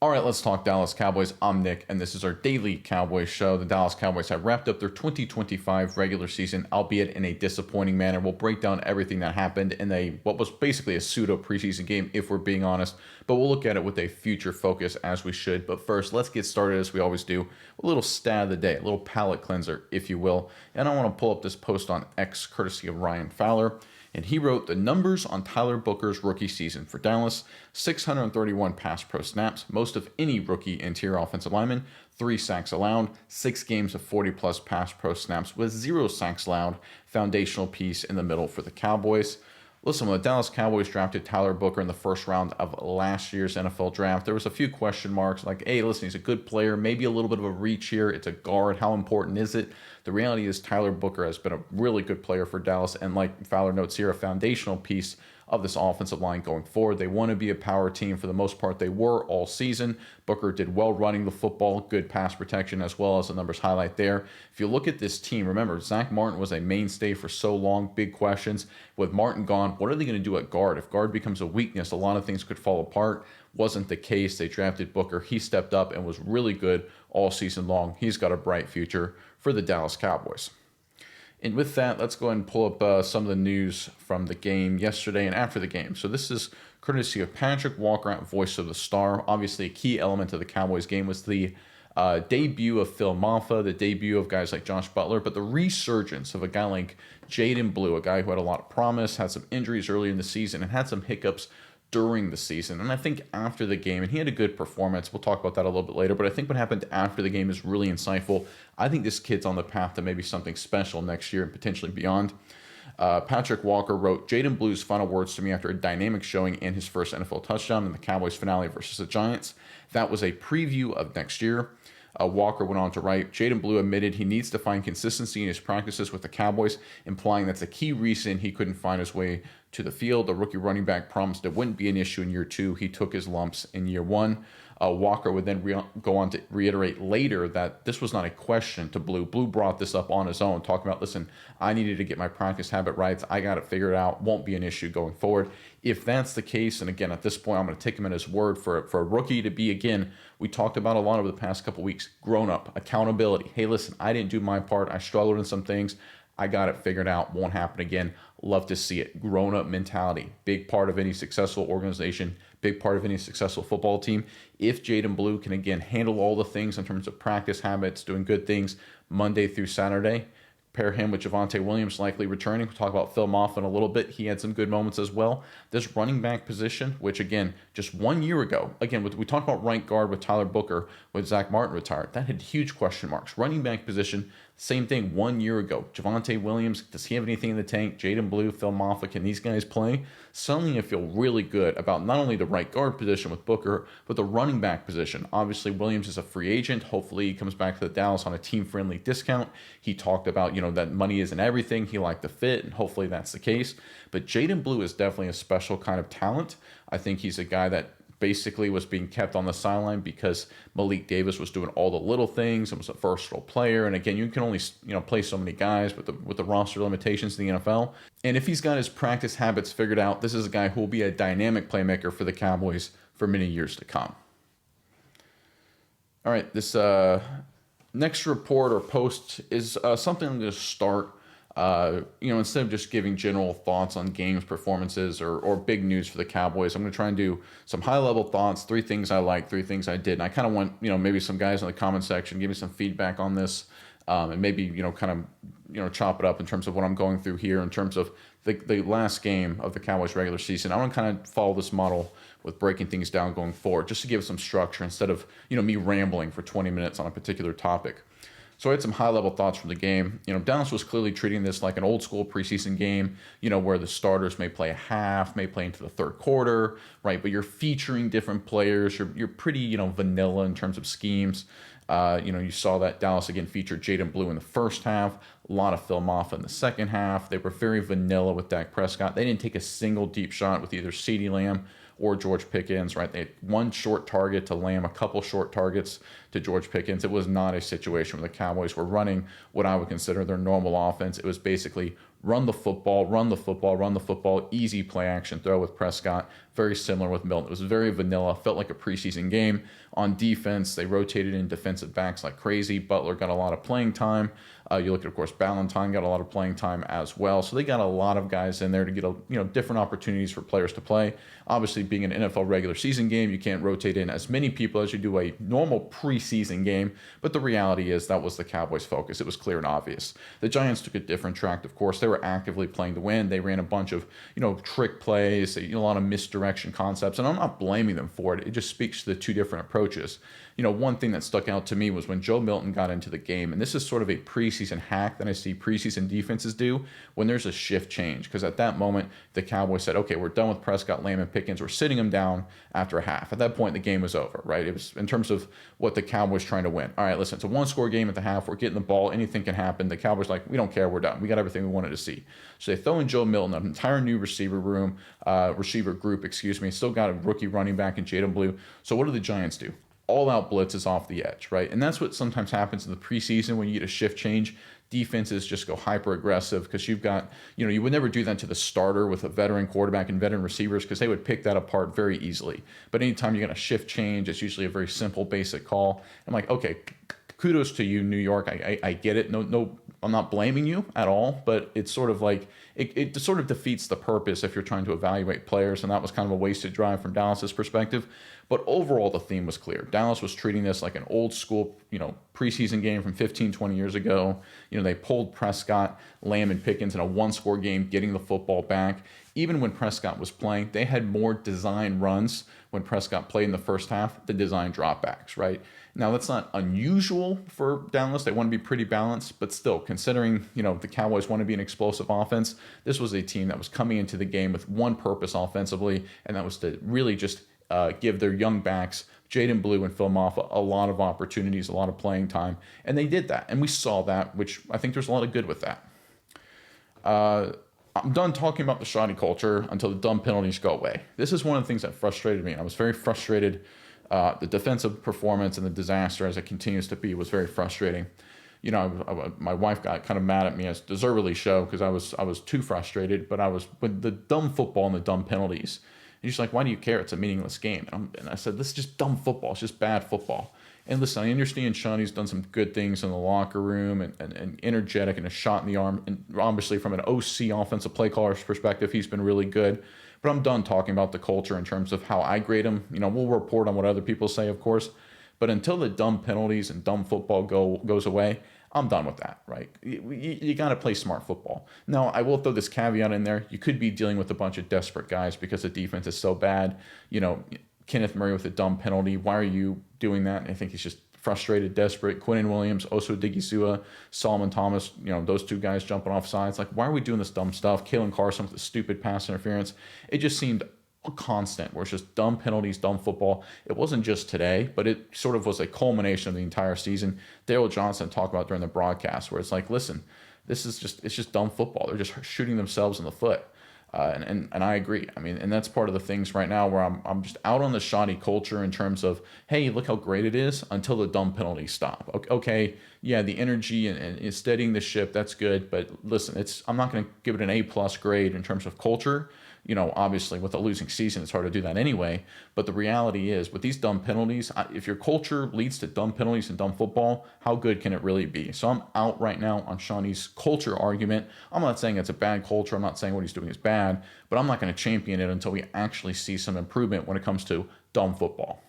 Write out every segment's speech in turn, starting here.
All right, let's talk Dallas Cowboys. I'm Nick, and this is our daily Cowboys show. The Dallas Cowboys have wrapped up their 2025 regular season, albeit in a disappointing manner. We'll break down everything that happened in what was basically a pseudo preseason game, if we're being honest, but we'll look at it with a future focus as we should. But first, let's get started as we always do. A little stat of the day, a little palate cleanser, if you will. And I want to pull up this post on X, courtesy of Ryan Fowler. And he wrote the numbers on Tyler Booker's rookie season for Dallas: 631 pass pro snaps, most of any rookie interior offensive lineman, 3 sacks allowed, 6 games of 40-plus pass pro snaps with 0 sacks allowed, foundational piece in the middle for the Cowboys. Listen, when the Dallas Cowboys drafted Tyler Booker in the first round of last year's NFL draft, there was a few question marks like, hey, listen, he's a good player, maybe a little bit of a reach here. It's a guard. How important is it? The reality is Tyler Booker has been a really good player for Dallas, and like Fowler notes here, a foundational piece of this offensive line going forward. They want to be a power team. For the most part, they were all season. Booker did well running the football, good pass protection, as well as the numbers highlight there. If you look at this team, remember, Zach Martin was a mainstay for so long, big questions. With Martin gone, what are they going to do at guard? If guard becomes a weakness, a lot of things could fall apart. Wasn't the case. They drafted Booker. He stepped up and was really good all season long. He's got a bright future for the Dallas Cowboys. And with that, let's go ahead and pull up some of the news from the game yesterday and after the game. So this is courtesy of Patrick Walker at Voice of the Star. Obviously, a key element of the Cowboys game was the debut of Phil Maffa, the debut of guys like Josh Butler, but the resurgence of a guy like Jaden Blue, a guy who had a lot of promise, had some injuries early in the season, and had some hiccups during the season. And I think after the game, and he had a good performance, we'll talk about that a little bit later, but I think what happened after the game is really insightful. I think this kid's on the path to maybe something special next year and potentially beyond. Patrick Walker wrote, Jaden Blue's final words to me after a dynamic showing in his first NFL touchdown in the Cowboys finale versus the Giants. That was a preview of next year. Walker went on to write, Jaden Blue admitted he needs to find consistency in his practices with the Cowboys, implying that's a key reason he couldn't find his way to the field. The rookie running back promised it wouldn't be an issue in year 2. He took his lumps in year 1. Walker would then go on to reiterate later that this was not a question to Blue. Blue brought this up on his own, talking about, listen, I needed to get my practice habit right. I got it figured out. Won't be an issue going forward. If that's the case, and again, at this point, I'm going to take him at his word for a rookie to be, again, we talked about a lot over the past couple weeks, grown up, accountability. Hey, listen, I didn't do my part. I struggled in some things. I got it figured out. Won't happen again. Love to see it. Grown-up mentality. Big part of any successful organization. Big part of any successful football team. If Jaden Blue can, again, handle all the things in terms of practice habits, doing good things Monday through Saturday, pair him with Javonte Williams likely returning. We'll talk about Phil Maffa in a little bit. He had some good moments as well. This running back position, which again, just 1 year ago, again, we talked about right guard with Tyler Booker, with Zach Martin retired. That had huge question marks. Running back position, same thing 1 year ago. Javonte Williams, does he have anything in the tank? Jaden Blue, Phil Maffa, can these guys play? Suddenly I feel really good about not only the right guard position with Booker, but the running back position. Obviously, Williams is a free agent. Hopefully he comes back to the Dallas on a team-friendly discount. He talked about, that money isn't everything. He liked the fit, and hopefully that's the case. But Jaden Blue is definitely a special kind of talent. I think he's a guy that basically was being kept on the sideline because Malik Davis was doing all the little things and was a versatile player. And again, you can only play so many guys with the roster limitations in the NFL. And if he's got his practice habits figured out, this is a guy who will be a dynamic playmaker for the Cowboys for many years to come. All right, this next report or post is something I'm going to start. Instead of just giving general thoughts on games, performances, or big news for the Cowboys, I'm going to try and do some high-level thoughts, 3 things I like, 3 things I did. And I kind of want, maybe some guys in the comment section give me some feedback on this, and maybe, chop it up in terms of what I'm going through here in terms of the last game of the Cowboys regular season. I want to kind of follow this model with breaking things down going forward, just to give some structure instead of, me rambling for 20 minutes on a particular topic. So I had some high-level thoughts from the game. Dallas was clearly treating this like an old-school preseason game, where the starters may play a half, may play into the third quarter, right? But you're featuring different players. You're pretty, vanilla in terms of schemes. You saw that Dallas, again, featured Jaden Blue in the first half, a lot of Phil Maffa in the second half. They were very vanilla with Dak Prescott. They didn't take a single deep shot with either CeeDee Lamb or George Pickens, right? They had one short target to Lamb, a couple short targets to George Pickens. It was not a situation where the Cowboys were running what I would consider their normal offense. It was basically run the football, easy play action throw with Prescott, very similar with Milton. It was very vanilla, felt like a preseason game. On defense, they rotated in defensive backs like crazy. Butler got a lot of playing time. You look at, of course, Ballantyne got a lot of playing time as well. So they got a lot of guys in there to get different opportunities for players to play. Obviously, being an NFL regular season game, you can't rotate in as many people as you do a normal preseason game. But the reality is that was the Cowboys' focus. It was clear and obvious. The Giants took a different track. Of course, they were actively playing to win. They ran a bunch of trick plays, a lot of misdirection concepts, and I'm not blaming them for it. It just speaks to the two different approaches. One thing that stuck out to me was when Joe Milton got into the game, and this is sort of a preseason hack that I see preseason defenses do when there's a shift change. Because at that moment, the Cowboys said, okay, we're done with Prescott, Lamb, and Pickens. We're sitting them down after a half. At that point, the game was over, right? It was in terms of what the Cowboys trying to win. All right, listen, it's a one-score game at the half. We're getting the ball. Anything can happen. The Cowboys like, we don't care. We're done. We got everything we wanted to see. So they throw in Joe Milton, an entire new receiver group, Still got a rookie running back in Jaden Blue. So what do the Giants do? All-out blitzes off the edge, right? And that's what sometimes happens in the preseason when you get a shift change. Defenses just go hyper-aggressive because you've got, you would never do that to the starter with a veteran quarterback and veteran receivers because they would pick that apart very easily. But anytime you're going to shift change, it's usually a very simple, basic call. I'm like, okay, kudos to you, New York. I get it. No, I'm not blaming you at all, but it's sort of like it sort of defeats the purpose if you're trying to evaluate players, and that was kind of a wasted drive from Dallas's perspective. But overall, the theme was clear. Dallas was treating this like an old school, preseason game from 15, 20 years ago. They pulled Prescott, Lamb, and Pickens in a one-score game, getting the football back. Even when Prescott was playing, they had more design runs when Prescott played in the first half than design dropbacks, right? Now, that's not unusual for Dallas. They want to be pretty balanced, but still, considering, the Cowboys want to be an explosive offense, this was a team that was coming into the game with one purpose offensively, and that was to really just give their young backs, Jaden Blue and Phil Maffa, a lot of opportunities, a lot of playing time, and they did that, and we saw that, which I think there's a lot of good with that. I'm done talking about the shoddy culture until the dumb penalties go away. This is one of the things that frustrated me. I was very frustrated. The defensive performance and the disaster, as it continues to be, was very frustrating. My wife got kind of mad at me, as deservedly so, because I was too frustrated. But I was with the dumb football and the dumb penalties. And she's like, "Why do you care? It's a meaningless game." And I said, "This is just dumb football. It's just bad football." And listen, I understand Shawnee's done some good things in the locker room and energetic and a shot in the arm. And obviously, from an OC offensive play caller's perspective, he's been really good. But I'm done talking about the culture in terms of how I grade him. We'll report on what other people say, of course. But until the dumb penalties and dumb football goes away, I'm done with that, right? You got to play smart football. Now, I will throw this caveat in there. You could be dealing with a bunch of desperate guys because the defense is so bad. Kenneth Murray with a dumb penalty. Why are you doing that? I think he's just frustrated, desperate. Quinnen Williams, Oso Digisua, Solomon Thomas, those two guys jumping off sides. Like, why are we doing this dumb stuff? Kalen Carson with the stupid pass interference. It just seemed constant where it's just dumb penalties, dumb football. It wasn't just today, but it sort of was a culmination of the entire season. Daryl Johnson talked about during the broadcast where it's like, listen, it's just dumb football. They're just shooting themselves in the foot. And I agree. And that's part of the things right now where I'm just out on the shoddy culture in terms of, hey, look how great it is until the dumb penalties stop. Okay, yeah, the energy and steadying the ship, that's good. But listen, I'm not going to give it an A+ grade in terms of culture. Obviously with a losing season, it's hard to do that anyway. But the reality is with these dumb penalties, if your culture leads to dumb penalties and dumb football, how good can it really be? So I'm out right now on Shawnee's culture argument. I'm not saying it's a bad culture. I'm not saying what he's doing is bad, but I'm not going to champion it until we actually see some improvement when it comes to dumb football.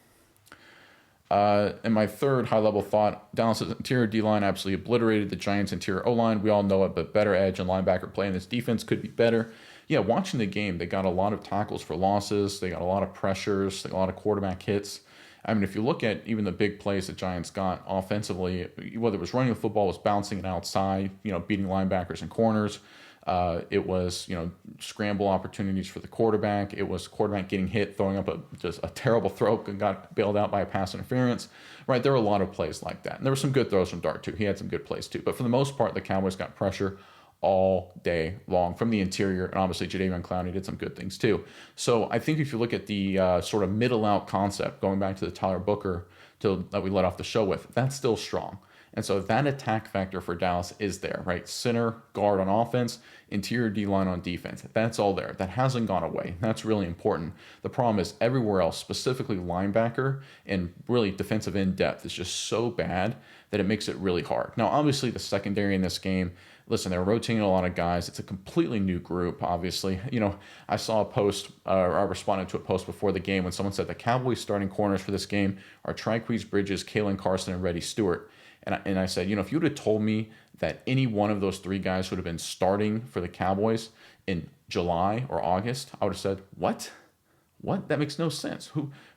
And my third high-level thought, Dallas' interior D-line absolutely obliterated the Giants' interior O-line. We all know it, but better edge and linebacker play in this defense could be better. Yeah, watching the game, they got a lot of tackles for losses. They got a lot of pressures. They got a lot of quarterback hits. If you look at even the big plays the Giants got offensively, whether it was running the football, was bouncing it outside, beating linebackers and corners. It was, scramble opportunities for the quarterback. It was quarterback getting hit, throwing up just a terrible throw and got bailed out by a pass interference. Right, there were a lot of plays like that. And there were some good throws from Dart, too. He had some good plays, too. But for the most part, the Cowboys got pressure all day long from the interior, and obviously Jaden Clowney did some good things too. So I think if you look at the sort of middle out concept, going back to the Tyler Booker that we let off the show with, that's still strong. And so that attack factor for Dallas is there, right? Center, guard on offense, interior D-line on defense. That's all there. That hasn't gone away. That's really important. The problem is everywhere else, specifically linebacker and really defensive end depth, is just so bad that it makes it really hard. Now, obviously, the secondary in this game, listen, they're rotating a lot of guys. It's a completely new group, obviously. I saw a post, or I responded to a post before the game when someone said the Cowboys starting corners for this game are Triqueze Bridges, Kalen Carson, and Reddy Stewart. And I said, if you would have told me that any one of those three guys would have been starting for the Cowboys in July or August, I would have said, what? What? That makes no sense.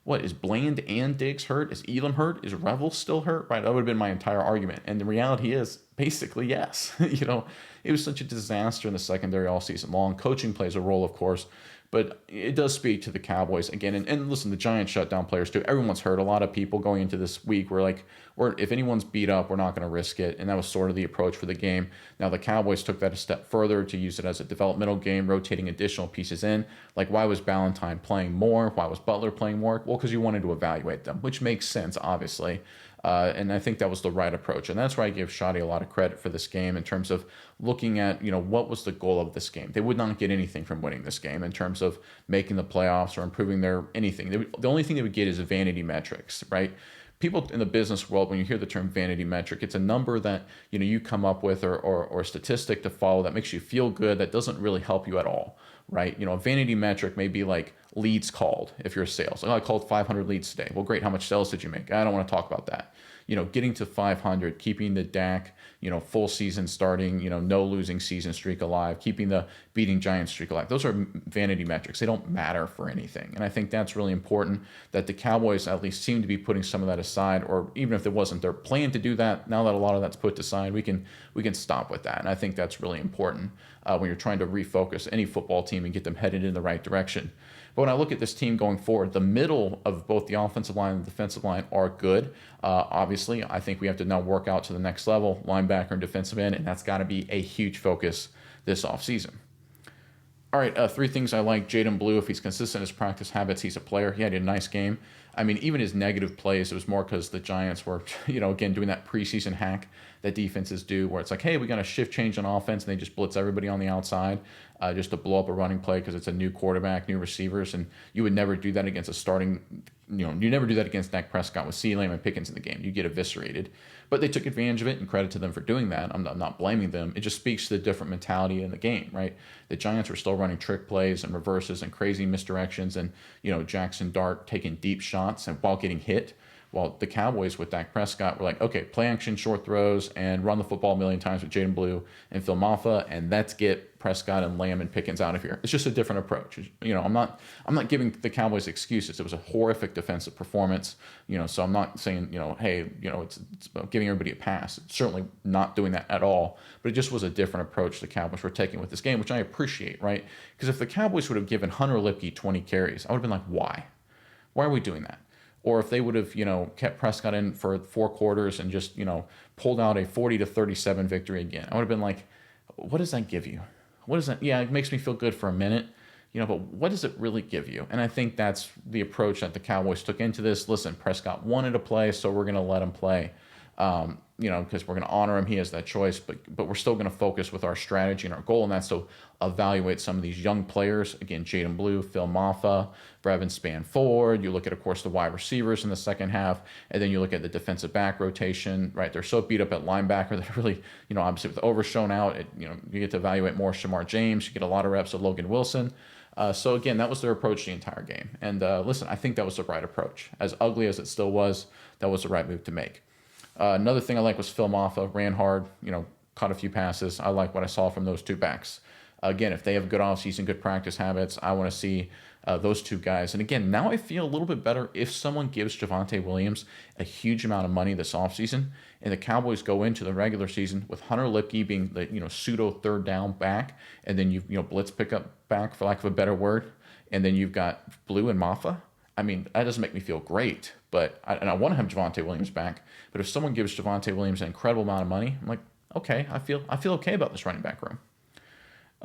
What, is Bland and Diggs hurt? Is Elam hurt? Is Revel still hurt? Right? That would have been my entire argument. And the reality is, basically, yes. It was such a disaster in the secondary all season long. Coaching plays a role, of course, but it does speak to the Cowboys again. And listen, the Giants shut down players too. Everyone's hurt. A lot of people going into this week were like, if anyone's beat up, we're not going to risk it. And that was sort of the approach for the game. Now, the Cowboys took that a step further to use it as a developmental game, rotating additional pieces in. Like, why was Ballantyne playing more? Why was Butler playing more? Well, because you wanted to evaluate them, which makes sense, obviously. And I think that was the right approach. And that's why I give Shadi a lot of credit for this game in terms of looking at, what was the goal of this game. They would not get anything from winning this game in terms of making the playoffs or improving their anything. The only thing they would get is vanity metrics, right? People in the business world, when you hear the term vanity metric, it's a number that you come up with or a statistic to follow that makes you feel good, that doesn't really help you at all, right? A vanity metric may be like leads called if you're a sales. Like, I called 500 leads today. Well, great. How much sales did you make? I don't want to talk about that. Getting to 500, keeping the Dak, full season starting, no losing season streak alive, keeping the beating Giants streak alive. Those are vanity metrics. They don't matter for anything. And I think that's really important that the Cowboys at least seem to be putting some of that aside, or even if it wasn't their plan to do that, now that a lot of that's put aside, we can stop with that. And I think that's really important when you're trying to refocus any football team and get them headed in the right direction. But when I look at this team going forward, the middle of both the offensive line and the defensive line are good. Obviously, I think we have to now work out to the next level, linebacker and defensive end, and that's got to be a huge focus this offseason. All right, three things I like. Jaden Blue, if he's consistent in his practice habits, he's a player. He had a nice game. I mean, even his negative plays, it was more because the Giants were, again, doing that preseason hack that defenses do where it's like, hey, we got a shift change on offense, and they just blitz everybody on the outside just to blow up a running play because it's a new quarterback, new receivers, and you would never do that against a starting, you never do that against Dak Prescott with CeeDee Lamb and Pickens in the game. You get eviscerated. But they took advantage of it, and credit to them for doing that. I'm not blaming them. It just speaks to the different mentality in the game, right? The Giants were still running trick plays and reverses and crazy misdirections and, Jackson Dart taking deep shots and while getting hit. While the Cowboys with Dak Prescott were like, okay, play action, short throws, and run the football a million times with Jaden Blue and Phil Maffa, and let's get Prescott and Lamb and Pickens out of here. It's just a different approach. I'm not giving the Cowboys excuses. It was a horrific defensive performance. So I'm not saying, hey, it's about giving everybody a pass. It's certainly not doing that at all. But it just was a different approach the Cowboys were taking with this game, which I appreciate, right? Because if the Cowboys would have given Hunter Lipke 20 carries, I would have been like, why? Why are we doing that? Or if they would have, kept Prescott in for 4 quarters and just, pulled out a 40-37 victory again, I would have been like, what does that give you? What is that? Yeah, it makes me feel good for a minute, but what does it really give you? And I think that's the approach that the Cowboys took into this. Listen, Prescott wanted to play, so we're going to let him play. Because we're going to honor him. He has that choice, but we're still going to focus with our strategy and our goal, and that's to evaluate some of these young players. Again, Jaden Blue, Phil Maffa, Brevin Spann-Ford. You look at, of course, the wide receivers in the second half, and then you look at the defensive back rotation, right? They're so beat up at linebacker that really, obviously with Overshown out, you get to evaluate more Shamar James. You get a lot of reps of Logan Wilson. So again, that was their approach the entire game. And listen, I think that was the right approach. As ugly as it still was, that was the right move to make. Another thing I like was Phil Maffa, ran hard, caught a few passes. I like what I saw from those two backs. Again, if they have good offseason, good practice habits, I want to see those two guys. And again, now I feel a little bit better if someone gives Javonte Williams a huge amount of money this offseason, and the Cowboys go into the regular season with Hunter Lipke being the pseudo third down back, and then you've blitz pickup back, for lack of a better word, and then you've got Blue and Maffa. I mean, that doesn't make me feel great, but I want to have Javonte Williams back. But if someone gives Javonte Williams an incredible amount of money, I'm like, okay, I feel okay about this running back room.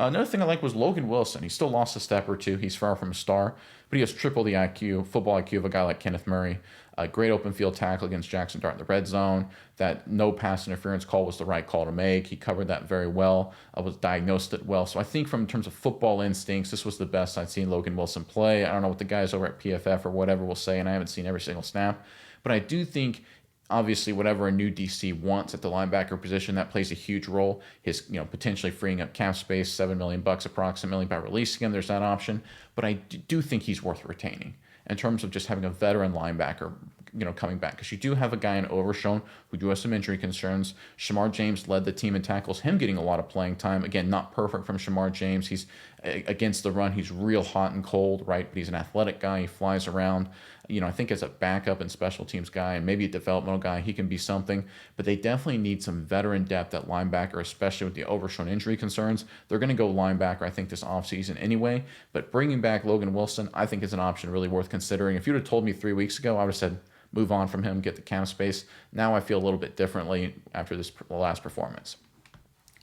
Another thing I like was Logan Wilson. He still lost a step or two. He's far from a star, but he has triple the IQ, football IQ of a guy like Kenneth Murray. A great open field tackle against Jackson Dart in the red zone. That no pass interference call was the right call to make. He covered that very well. Was diagnosed it well. So I think from in terms of football instincts, this was the best I'd seen Logan Wilson play. I don't know what the guys over at PFF or whatever will say, and I haven't seen every single snap, but I do think obviously whatever a new DC wants at the linebacker position, that plays a huge role. His, potentially freeing up cap space, $7 million approximately by releasing him. There's that option, but I do think he's worth retaining in terms of just having a veteran linebacker, coming back, because you do have a guy in Overshown who do have some injury concerns. Shamar James led the team in tackles, him getting a lot of playing time. Again, not perfect from Shamar James. He's against the run. He's real hot and cold, right? But he's an athletic guy. He flies around. I think as a backup and special teams guy and maybe a developmental guy, he can be something. But they definitely need some veteran depth at linebacker, especially with the Overshown injury concerns. They're going to go linebacker, I think, this offseason anyway. But bringing back Logan Wilson, I think is an option really worth considering. If you would have told me 3 weeks ago, I would have said, move on from him, get the cap space. Now I feel a little bit differently after this last performance.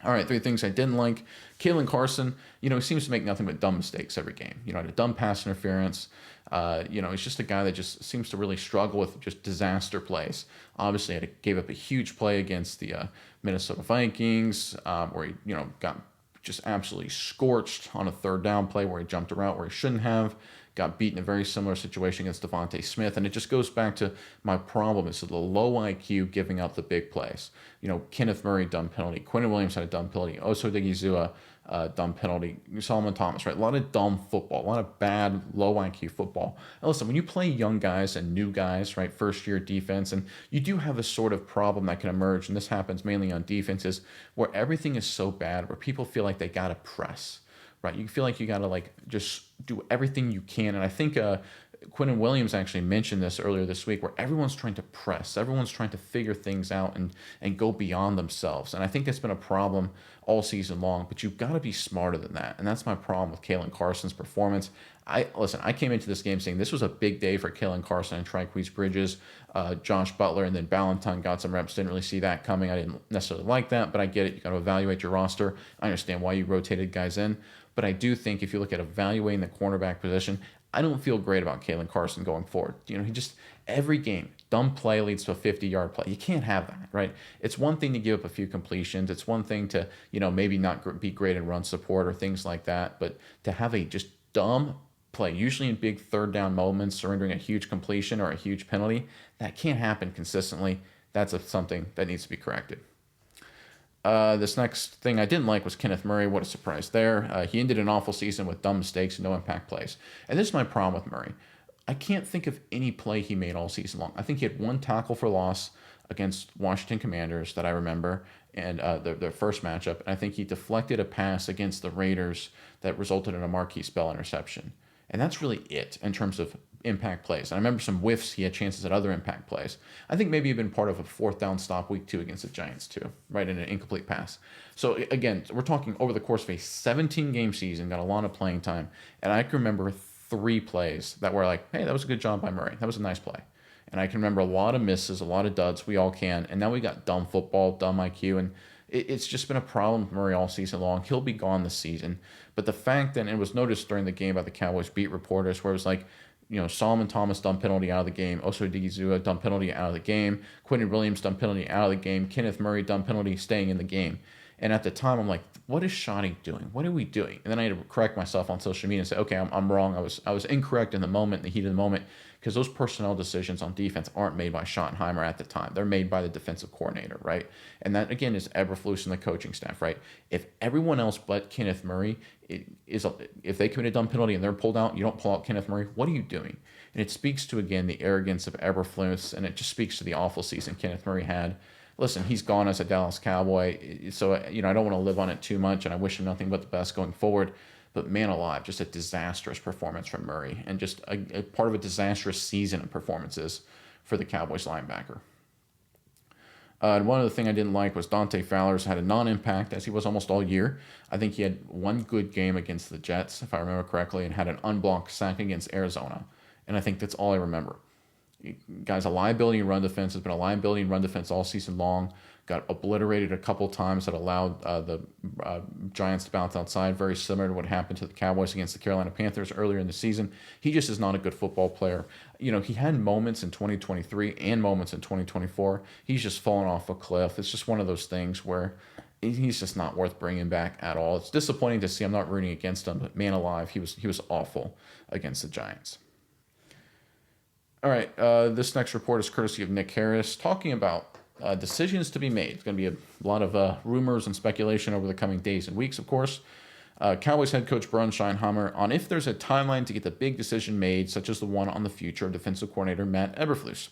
All right, 3 things I didn't like. Kalen Carson, he seems to make nothing but dumb mistakes every game. Had a dumb pass interference. He's just a guy that just seems to really struggle with just disaster plays. Obviously, gave up a huge play against the Minnesota Vikings, where he, got just absolutely scorched on a 3rd down play where he jumped a route where he shouldn't have. Got beat in a very similar situation against Devontae Smith. And it just goes back to my problem is the low IQ giving up the big plays. Kenneth Murray, dumb penalty. Quentin Williams had a dumb penalty. Oso Digizua, dumb penalty. Solomon Thomas, right? A lot of dumb football, a lot of bad, low IQ football. And listen, when you play young guys and new guys, right, first year defense, and you do have a sort of problem that can emerge, and this happens mainly on defenses, where everything is so bad, where people feel like they got to press. Right, you feel like you got to just do everything you can, and I think Quentin Williams actually mentioned this earlier this week, where everyone's trying to press, everyone's trying to figure things out and go beyond themselves, and I think that's been a problem all season long. But you've got to be smarter than that, and that's my problem with Kalen Carson's performance. I came into this game saying this was a big day for Kalen Carson and Triqueze Bridges, Josh Butler, and then Ballantyne got some reps. Didn't really see that coming. I didn't necessarily like that, but I get it. You got to evaluate your roster. I understand why you rotated guys in. But I do think if you look at evaluating the cornerback position, I don't feel great about Kalen Carson going forward. He just, every game, dumb play leads to a 50-yard play. You can't have that, right? It's one thing to give up a few completions. It's one thing to, maybe not be great in run support or things like that. But to have a just dumb play, usually in big 3rd down moments, surrendering a huge completion or a huge penalty, that can't happen consistently. That's something that needs to be corrected. This next thing I didn't like was Kenneth Murray. What a surprise there. He ended an awful season with dumb mistakes and no impact plays. And this is my problem with Murray. I can't think of any play he made all season long. I think he had 1 tackle for loss against Washington Commanders that I remember, and their first matchup. And I think he deflected a pass against the Raiders that resulted in a Marquise Bell interception. And that's really it in terms of impact plays. And I remember some whiffs. He had chances at other impact plays. I think maybe he'd been part of a 4th down stop week 2 against the Giants too, right, in an incomplete pass. So again, we're talking over the course of a 17-game season, got a lot of playing time. And I can remember 3 plays that were like, hey, that was a good job by Murray. That was a nice play. And I can remember a lot of misses, a lot of duds. We all can. And now we got dumb football, dumb IQ, and it's just been a problem with Murray all season long. He'll be gone this season. But the fact that it was noticed during the game by the Cowboys beat reporters, where it was like, Solomon Thomas, dumb penalty out of the game. Oso Digizua, dumb penalty out of the game. Quentin Williams, dumb penalty out of the game. Kenneth Murray, dumb penalty staying in the game. And at the time, I'm like, what is Shoddy doing? What are we doing? And then I had to correct myself on social media and say, okay, I'm wrong. I was incorrect in the moment, in the heat of the moment, because those personnel decisions on defense aren't made by Schottenheimer at the time. They're made by the defensive coordinator, right? And that, again, is Eberflus and the coaching staff, right? If everyone else but Kenneth Murray if they commit a dumb penalty and they're pulled out, you don't pull out Kenneth Murray, what are you doing? And it speaks to, again, the arrogance of Eberflus, and it just speaks to the awful season Kenneth Murray had. Listen, he's gone as a Dallas Cowboy, so I don't want to live on it too much, and I wish him nothing but the best going forward. But man alive, just a disastrous performance from Murray, and just a part of a disastrous season of performances for the Cowboys linebacker. And one other thing I didn't like was Dante Fowler's had a non-impact, as he was almost all year. I think he had one good game against the Jets, if I remember correctly, and had an unblocked sack against Arizona. And I think that's all I remember. Guy's a liability in run defense, has been a liability in run defense all season long. Got obliterated a couple times that allowed the Giants to bounce outside, very similar to what happened to the Cowboys against the Carolina Panthers earlier in the season. He just is not a good football player. He had moments in 2023 and moments in 2024. He's just fallen off a cliff. It's just one of those things where he's just not worth bringing back at all. It's disappointing to see. I'm not rooting against him, but man alive, he was awful against the Giants. All right, this next report is courtesy of Nick Harris, talking about decisions to be made. It's going to be a lot of rumors and speculation over the coming days and weeks, of course. Cowboys head coach Brian Schottenheimer on if there's a timeline to get the big decision made, such as the one on the future of defensive coordinator Matt Eberflus.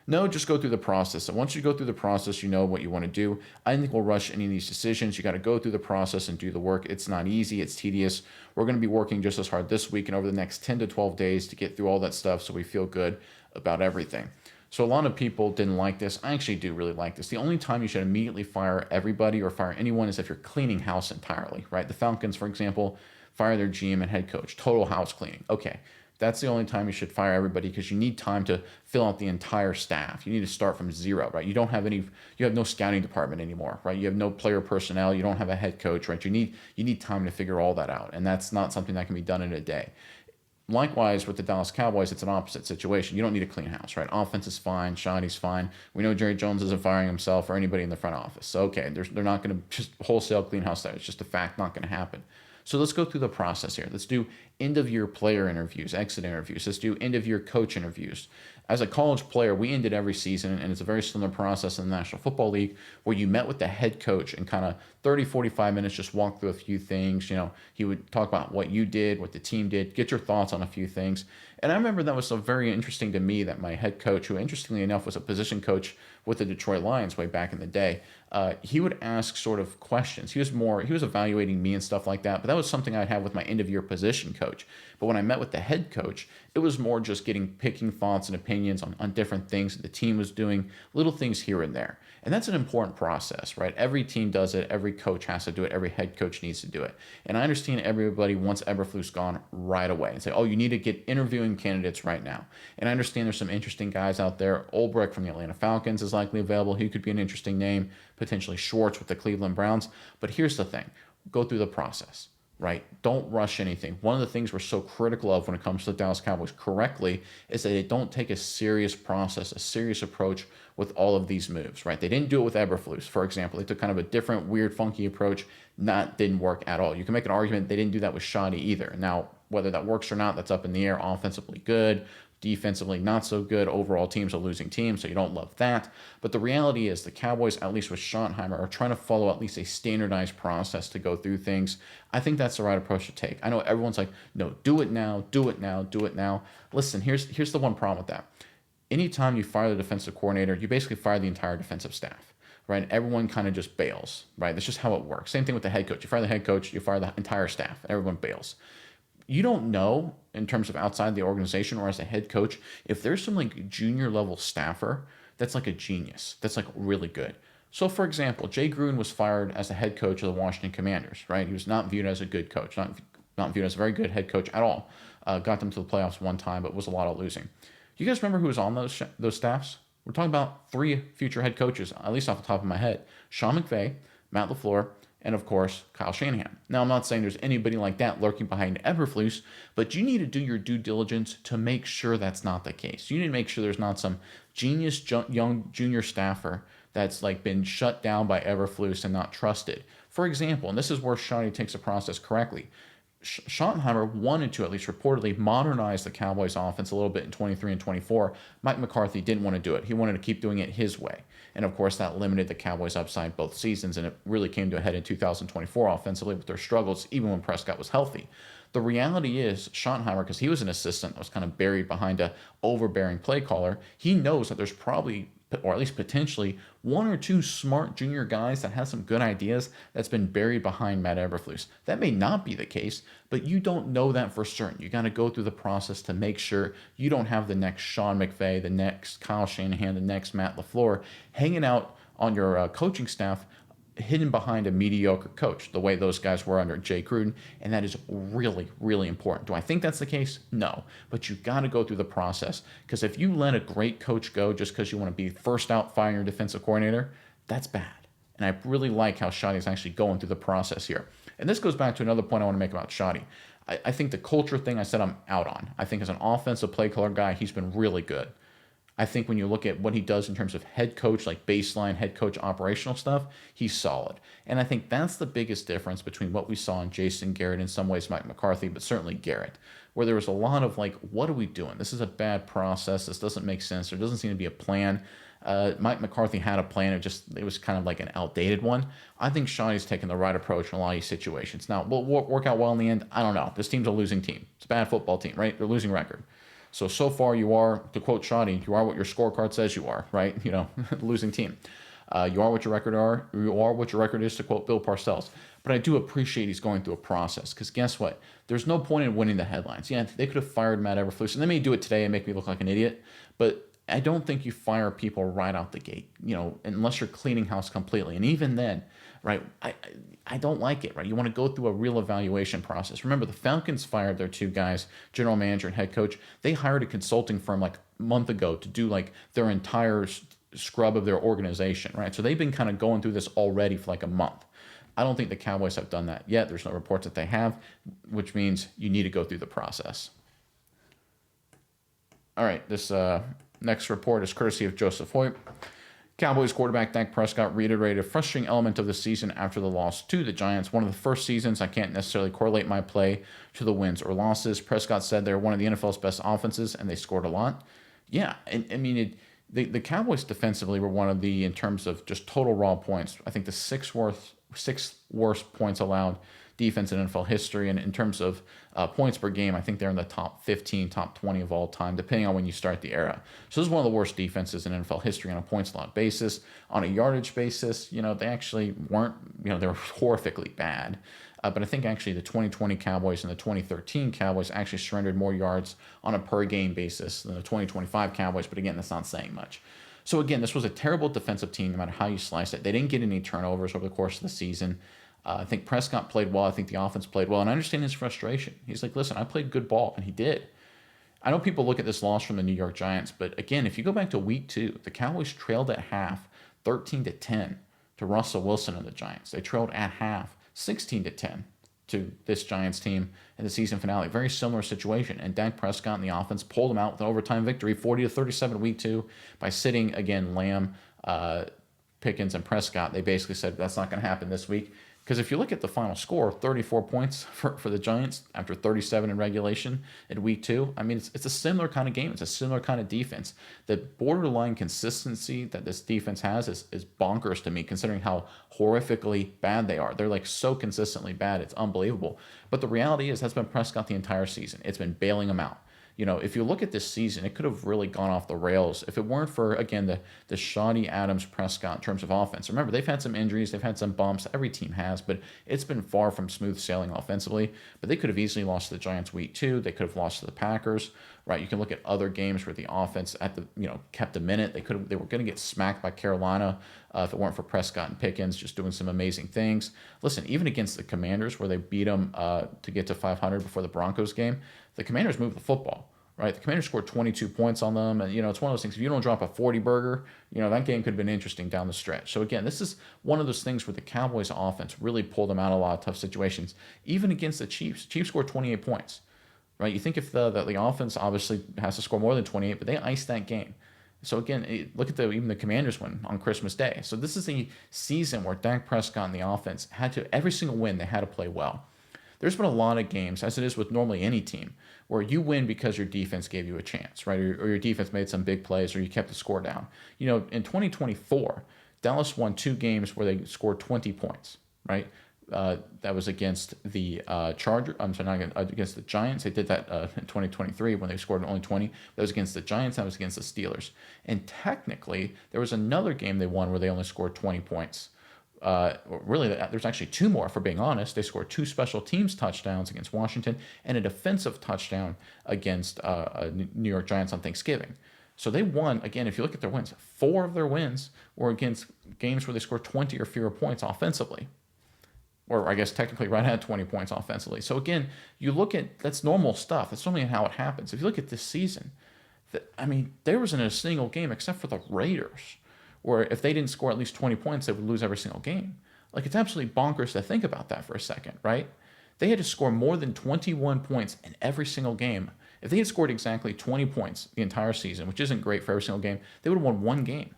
No, just go through the process. And once you go through the process, you know what you want to do. I don't think we'll rush any of these decisions. You got to go through the process and do the work. It's not easy. It's tedious. We're going to be working just as hard this week and over the next 10 to 12 days to get through all that stuff so we feel good about everything. So a lot of people didn't like this. I actually do really like this. The only time you should immediately fire everybody or fire anyone is if you're cleaning house entirely, right? The Falcons, for example, fire their GM and head coach. Total house cleaning. Okay. That's the only time you should fire everybody because you need time to fill out the entire staff. You need to start from zero, right? You have no scouting department anymore, right? You have no player personnel. You don't have a head coach, right? You need time to figure all that out. And that's not something that can be done in a day. Likewise, with the Dallas Cowboys, it's an opposite situation. You don't need a clean house, right? Offense is fine. Shoddy's fine. We know Jerry Jones isn't firing himself or anybody in the front office. So, okay, they're not going to just wholesale clean house there. It's just a fact, not going to happen. So let's go through the process here. Let's do end-of-year player interviews, exit interviews. Let's do end-of-year coach interviews. As a college player, we ended every season, and it's a very similar process in the National Football League where you met with the head coach and kind of 30, 45 minutes, just walk through a few things. He would talk about what you did, what the team did, get your thoughts on a few things. And I remember that was so very interesting to me that my head coach, who interestingly enough was a position coach with the Detroit Lions way back in the day, he would ask sort of questions. He was evaluating me and stuff like that, but that was something I'd have with my end-of-year position coach. But when I met with the head coach, it was more just picking thoughts and opinions on different things that the team was doing, little things here and there. And that's an important process, right? Every team does it. Every coach has to do it. Every head coach needs to do it. And I understand everybody wants Eberflus gone right away and say, oh, you need to get interviewing candidates right now. And I understand there's some interesting guys out there. Ulbrich from the Atlanta Falcons is likely available. He could be an interesting name. Potentially Schwartz with the Cleveland Browns. But here's the thing. Go through the process. Right? Don't rush anything. One of the things we're so critical of when it comes to the Dallas Cowboys correctly is that they don't take a serious process, a serious approach with all of these moves, right? They didn't do it with Eberflus, for example. They took kind of a different, weird, funky approach. Didn't work at all. You can make an argument they didn't do that with Shoddy either. Now, whether that works or not, that's up in the air. Offensively good, defensively not so good. Overall, teams are losing teams, so you don't love that. But the reality is the Cowboys, at least with Schottenheimer, are trying to follow at least a standardized process to go through things. I think that's the right approach to take. I know everyone's like, no, do it now, do it now, do it now. Listen, here's the one problem with that. Anytime you fire the defensive coordinator, you basically fire the entire defensive staff, right? Everyone kind of just bails, right? That's just how it works. Same thing with the head coach. You fire the head coach, you fire the entire staff, and everyone bails. You don't know in terms of outside the organization or as a head coach if there's some junior level staffer that's like a genius, that's like really good. So for example, Jay Gruden was fired as the head coach of the Washington Commanders, right? He was not viewed as a good coach, not viewed as a very good head coach at all. Got them to the playoffs one time, but was a lot of losing. Do you guys remember who was on those staffs? We're talking about 3 future head coaches, at least off the top of my head. Sean McVay, Matt LaFleur, and of course, Kyle Shanahan. Now, I'm not saying there's anybody like that lurking behind Eberflus, but you need to do your due diligence to make sure that's not the case. You need to make sure there's not some genius young junior staffer that's been shut down by Eberflus and not trusted. For example, and this is where Shoddy takes the process correctly, Schottenheimer wanted to at least reportedly modernize the Cowboys offense a little bit in 23 and 24. Mike McCarthy didn't want to do it. He wanted to keep doing it his way. And of course, that limited the Cowboys' upside both seasons, and it really came to a head in 2024 offensively with their struggles, even when Prescott was healthy. The reality is, Schottenheimer, because he was an assistant that was kind of buried behind a overbearing play caller, he knows that there's probably, or at least potentially, 1 or 2 smart junior guys that have some good ideas that's been buried behind Matt Eberflus. That may not be the case, but you don't know that for certain. You got to go through the process to make sure you don't have the next Sean McVay, the next Kyle Shanahan, the next Matt LaFleur hanging out on your coaching staff hidden behind a mediocre coach, the way those guys were under Jay Gruden, and that is really, really important. Do I think that's the case? No, but you've got to go through the process, because if you let a great coach go just because you want to be first out firing your defensive coordinator, that's bad. And I really like how Shoddy is actually going through the process here. And this goes back to another point I want to make about Shoddy. I think the culture thing I said I'm out on. I think as an offensive play caller guy, he's been really good. I think when you look at what he does in terms of head coach, like baseline head coach operational stuff, he's solid. And I think that's the biggest difference between what we saw in Jason Garrett, in some ways Mike McCarthy, but certainly Garrett, where there was a lot of like, what are we doing? This is a bad process. This doesn't make sense. There doesn't seem to be a plan. Mike McCarthy had a plan. It was kind of like an outdated one. I think Shawnee's taking the right approach in a lot of these situations. Now, will it work out well in the end? I don't know. This team's a losing team. It's a bad football team, right? They're losing record. So far you are, to quote Shoddy, you are what your scorecard says you are, right? Losing team. You are what your record are. You are what your record is, to quote Bill Parcells. But I do appreciate he's going through a process, because guess what? There's no point in winning the headlines. Yeah, they could have fired Matt Eberflus, and they may do it today and make me look like an idiot, but I don't think you fire people right out the gate, unless you're cleaning house completely. And even then, right, I don't like it, right? You want to go through a real evaluation process. Remember, the Falcons fired their two guys, general manager and head coach. They hired a consulting firm like a month ago to do like their entire scrub of their organization, right? So they've been kind of going through this already for like a month. I don't think the Cowboys have done that yet. There's no reports that they have, which means you need to go through the process. All right, this next report is courtesy of Joseph Hoyt. Cowboys quarterback Dak Prescott reiterated a frustrating element of the season after the loss to the Giants. One of the first seasons I can't necessarily correlate my play to the wins or losses. Prescott said they're one of the NFL's best offenses, and they scored a lot. Yeah, the Cowboys defensively were one of the, in terms of just total raw points, I think the sixth worst points allowed defense in NFL history. And in terms of points per game, I think they're in the top 15, top 20 of all time, depending on when you start the era. So this is one of the worst defenses in NFL history on a points allowed basis. On a yardage basis, they actually weren't, they were horrifically bad. But I think actually the 2020 Cowboys and the 2013 Cowboys actually surrendered more yards on a per game basis than the 2025 Cowboys. But again, that's not saying much. So again, this was a terrible defensive team, no matter how you slice it. They didn't get any turnovers over the course of the season. I think Prescott played well. I think the offense played well. And I understand his frustration. He's like, listen, I played good ball. And he did. I know people look at this loss from the New York Giants. But again, if you go back to week 2, the Cowboys trailed at half 13-10 to Russell Wilson and the Giants. They trailed at half 16-10 to this Giants team in the season finale. Very similar situation. And Dak Prescott and the offense pulled them out with an overtime victory, 40-37 week 2, by sitting, again, Lamb, Pickens, and Prescott. They basically said that's not going to happen this week. Because if you look at the final score, 34 points for the Giants after 37 in regulation in week 2. I mean, it's a similar kind of game. It's a similar kind of defense. The borderline consistency that this defense has is bonkers to me, considering how horrifically bad they are. They're like so consistently bad. It's unbelievable. But the reality is that's been Prescott the entire season. It's been bailing them out. If you look at this season, it could have really gone off the rails if it weren't for, again, the shoddy Adams Prescott in terms of offense. Remember, they've had some injuries, they've had some bumps. Every team has, but it's been far from smooth sailing offensively. But they could have easily lost to the Giants week 2. They could have lost to the Packers, right? You can look at other games where the offense kept a minute. They were going to get smacked by Carolina if it weren't for Prescott and Pickens just doing some amazing things. Listen, even against the Commanders, where they beat them to get to 500 before the Broncos game, the Commanders moved the football, right? The Commanders scored 22 points on them. And, it's one of those things. If you don't drop a 40-burger, that game could have been interesting down the stretch. So, again, this is one of those things where the Cowboys offense really pulled them out of a lot of tough situations, even against the Chiefs. Chiefs scored 28 points, right? You think if the offense obviously has to score more than 28, but they iced that game. So, again, look at even the Commanders win on Christmas Day. So this is a season where Dak Prescott and the offense every single win, they had to play well. There's been a lot of games, as it is with normally any team, where you win because your defense gave you a chance, right? Or your defense made some big plays, or you kept the score down. In 2024, Dallas won 2 games where they scored 20 points, right? That was against the against the Giants. They did that in 2023 when they scored only 20. That was against the Giants. That was against the Steelers. And technically, there was another game they won where they only scored 20 points. Really, there's actually 2 more, for being honest. They scored 2 special teams touchdowns against Washington and a defensive touchdown against New York Giants on Thanksgiving. So they won, again, if you look at their wins, 4 of their wins were against games where they scored 20 or fewer points offensively. Or I guess technically right at 20 points offensively. So again, you look at, that's normal stuff. That's normally how it happens. If you look at this season, there wasn't a single game except for the Raiders where if they didn't score at least 20 points, they would lose every single game. Like, it's absolutely bonkers to think about that for a second, right? They had to score more than 21 points in every single game. If they had scored exactly 20 points the entire season, which isn't great for every single game, they would have won one game,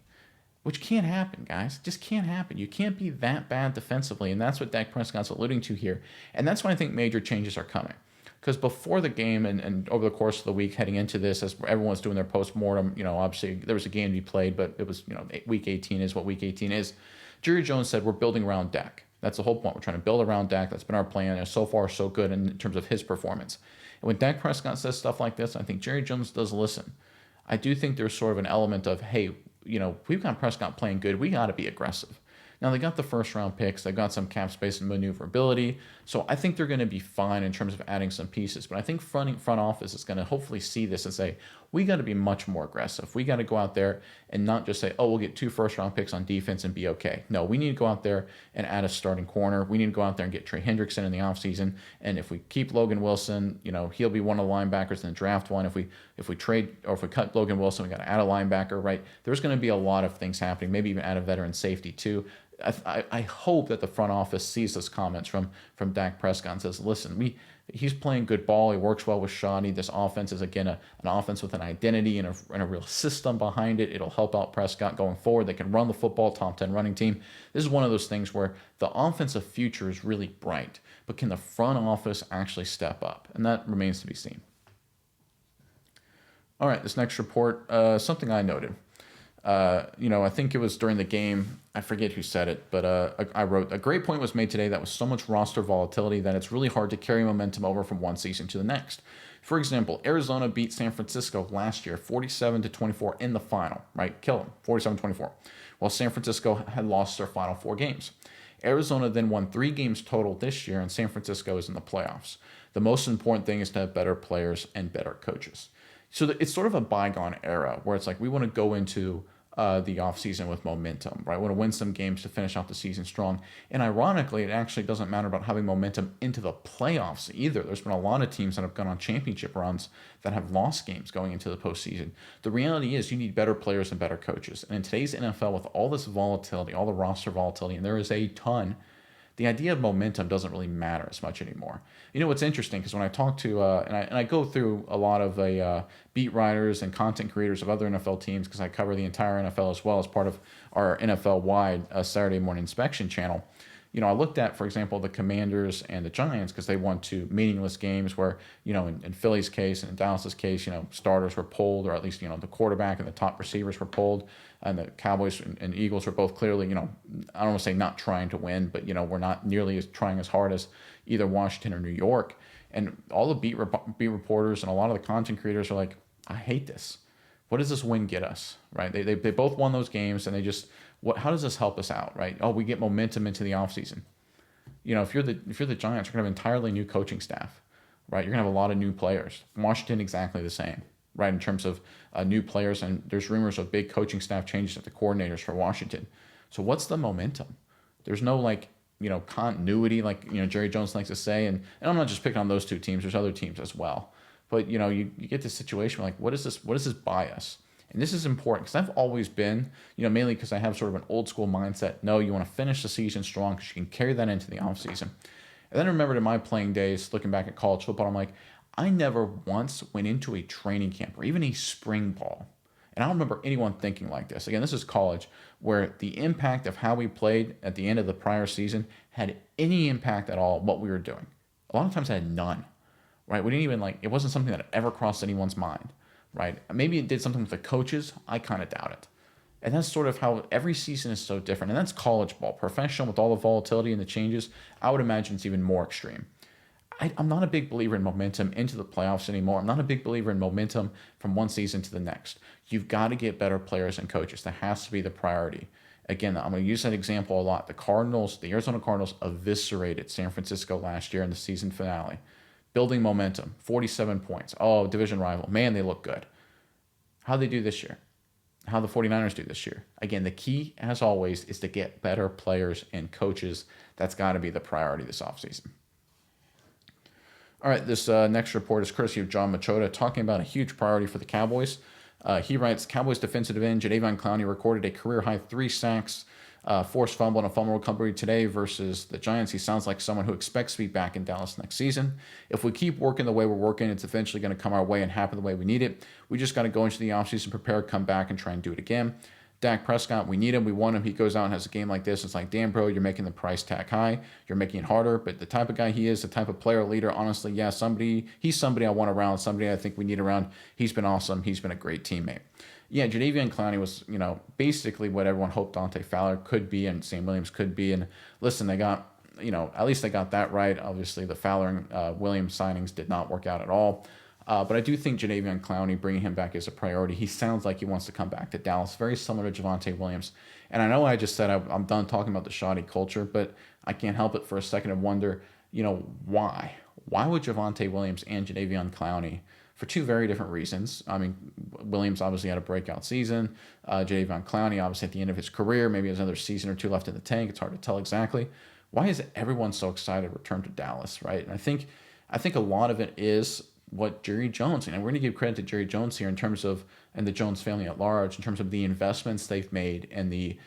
which can't happen, guys. It just can't happen. You can't be that bad defensively, and that's what Dak Prescott's alluding to here. And that's why I think major changes are coming. Because before the game and over the course of the week heading into this, as everyone's doing their post-mortem, obviously there was a game to be played, but it was, week 18 is what week 18 is. Jerry Jones said, we're building around Dak. That's the whole point. We're trying to build around Dak. That's been our plan. And so far, so good in terms of his performance. And when Dak Prescott says stuff like this, I think Jerry Jones does listen. I do think there's sort of an element of, hey, we've got Prescott playing good. We got to be aggressive. Now, they got the first-round picks. They've got some cap space and maneuverability. So I think they're going to be fine in terms of adding some pieces. But I think front office is going to hopefully see this and say, we got to be much more aggressive. We got to go out there and not just say, we'll get 2 first-round picks on defense and be okay. No, we need to go out there and add a starting corner. We need to go out there and get Trey Hendrickson in the offseason. And if we keep Logan Wilson, he'll be one of the linebackers in the draft one. If we trade or if we cut Logan Wilson, we got to add a linebacker, right? There's going to be a lot of things happening, maybe even add a veteran safety too. I hope that the front office sees those comments from Dak Prescott and says, listen, he's playing good ball. He works well with Shoddy. This offense is, again, an offense with an identity and a real system behind it. It'll help out Prescott going forward. They can run the football, top 10 running team. This is one of those things where the offensive future is really bright, but can the front office actually step up? And that remains to be seen. All right, this next report, something I noted. I think it was during the game. I forget who said it, but I wrote, a great point was made today that with so much roster volatility that it's really hard to carry momentum over from one season to the next. For example, Arizona beat San Francisco last year 47-24 in the final, right? Kill them, 47-24. While San Francisco had lost their final 4 games. Arizona then won 3 games total this year, and San Francisco is in the playoffs. The most important thing is to have better players and better coaches. So it's sort of a bygone era where it's like we want to go into the offseason with momentum, right? We want to win some games to finish out the season strong. And ironically, it actually doesn't matter about having momentum into the playoffs either. There's been a lot of teams that have gone on championship runs that have lost games going into the postseason. The reality is you need better players and better coaches. And in today's NFL, with all this volatility, all the roster volatility, and there is a ton, the idea of momentum doesn't really matter as much anymore. What's interesting, because when I talk to, and I go through a lot of beat writers and content creators of other NFL teams, because I cover the entire NFL as well as part of our NFL-wide Saturday morning inspection channel. I looked at, for example, the Commanders and the Giants because they won 2 meaningless games where, in Philly's case and in Dallas's case, starters were pulled, or at least, the quarterback and the top receivers were pulled. And the Cowboys and Eagles were both clearly, I don't want to say not trying to win, but, we're not nearly as trying as hard as either Washington or New York. And all the beat reporters and a lot of the content creators are like, I hate this. What does this win get us, right? They both won those games, and they just, how does this help us out, right? We get momentum into the offseason. If you're the Giants, you're going to have an entirely new coaching staff, right? You're going to have a lot of new players. Washington, exactly the same, right, in terms of new players, and there's rumors of big coaching staff changes at the coordinators for Washington. So what's the momentum? There's no, continuity, Jerry Jones likes to say, and I'm not just picking on those 2 teams. There's other teams as well. But, you get this situation where, what does this buy us? And this is important because I've always been, mainly because I have sort of an old school mindset. No, you want to finish the season strong because you can carry that into the offseason. And then I remembered in my playing days, looking back at college football, I'm like, I never once went into a training camp or even a spring ball. And I don't remember anyone thinking like this. Again, this is college, where the impact of how we played at the end of the prior season had any impact at all what we were doing. A lot of times it had none, right? We didn't even it wasn't something that ever crossed anyone's mind, right? Maybe it did something with the coaches. I kind of doubt it. And that's sort of how every season is so different. And that's college ball. Professional, with all the volatility and the changes, I would imagine it's even more extreme. I'm not a big believer in momentum into the playoffs anymore. I'm not a big believer in momentum from one season to the next. You've got to get better players and coaches. That has to be the priority. Again, I'm going to use that example a lot. The Arizona Cardinals eviscerated San Francisco last year in the season finale. Building momentum, 47 points. Oh, division rival. Man, they look good. how they do this year, how the 49ers do this year. Again, the key, as always, is to get better players and coaches. That's got to be the priority this offseason. All right, this next report is courtesy of John Machota, talking about a huge priority for the Cowboys. He writes, Cowboys defensive end Jadeveon Clowney recorded a career-high 3 sacks, forced fumble, and a fumble recovery today versus the Giants. He sounds like someone who expects to be back in Dallas next season. If we keep working the way we're working, it's eventually going to come our way and happen the way we need it. We just got to go into the offseason, prepare, come back, and try and do it again. Dak Prescott, we need him. We want him. He goes out and has a game like this. It's like, damn, bro, you're making the price tag high. You're making it harder. But the type of guy he is, the type of player, leader, honestly, yeah, he's somebody I want around, somebody I think we need around. He's been awesome. He's been a great teammate. Yeah, Jadeveon Clowney was, basically what everyone hoped Dante Fowler could be and Sam Williams could be. And listen, they got, at least they got that right. Obviously, the Fowler and Williams signings did not work out at all. But I do think Jadeveon Clowney, bringing him back is a priority. He sounds like he wants to come back to Dallas, very similar to Javonte Williams. And I know I just said I'm done talking about the shoddy culture, but I can't help it for a second and wonder, why? Why would Javonte Williams and Jadeveon Clowney, for two very different reasons? I mean, Williams obviously had a breakout season. Jadeveon Clowney, obviously at the end of his career, maybe has another season or two left in the tank. It's hard to tell exactly. Why is everyone so excited to return to Dallas, right? And I think a lot of it is what Jerry Jones, and we're going to give credit to Jerry Jones here in terms of, and the Jones family at large, in terms of the investments they've made and the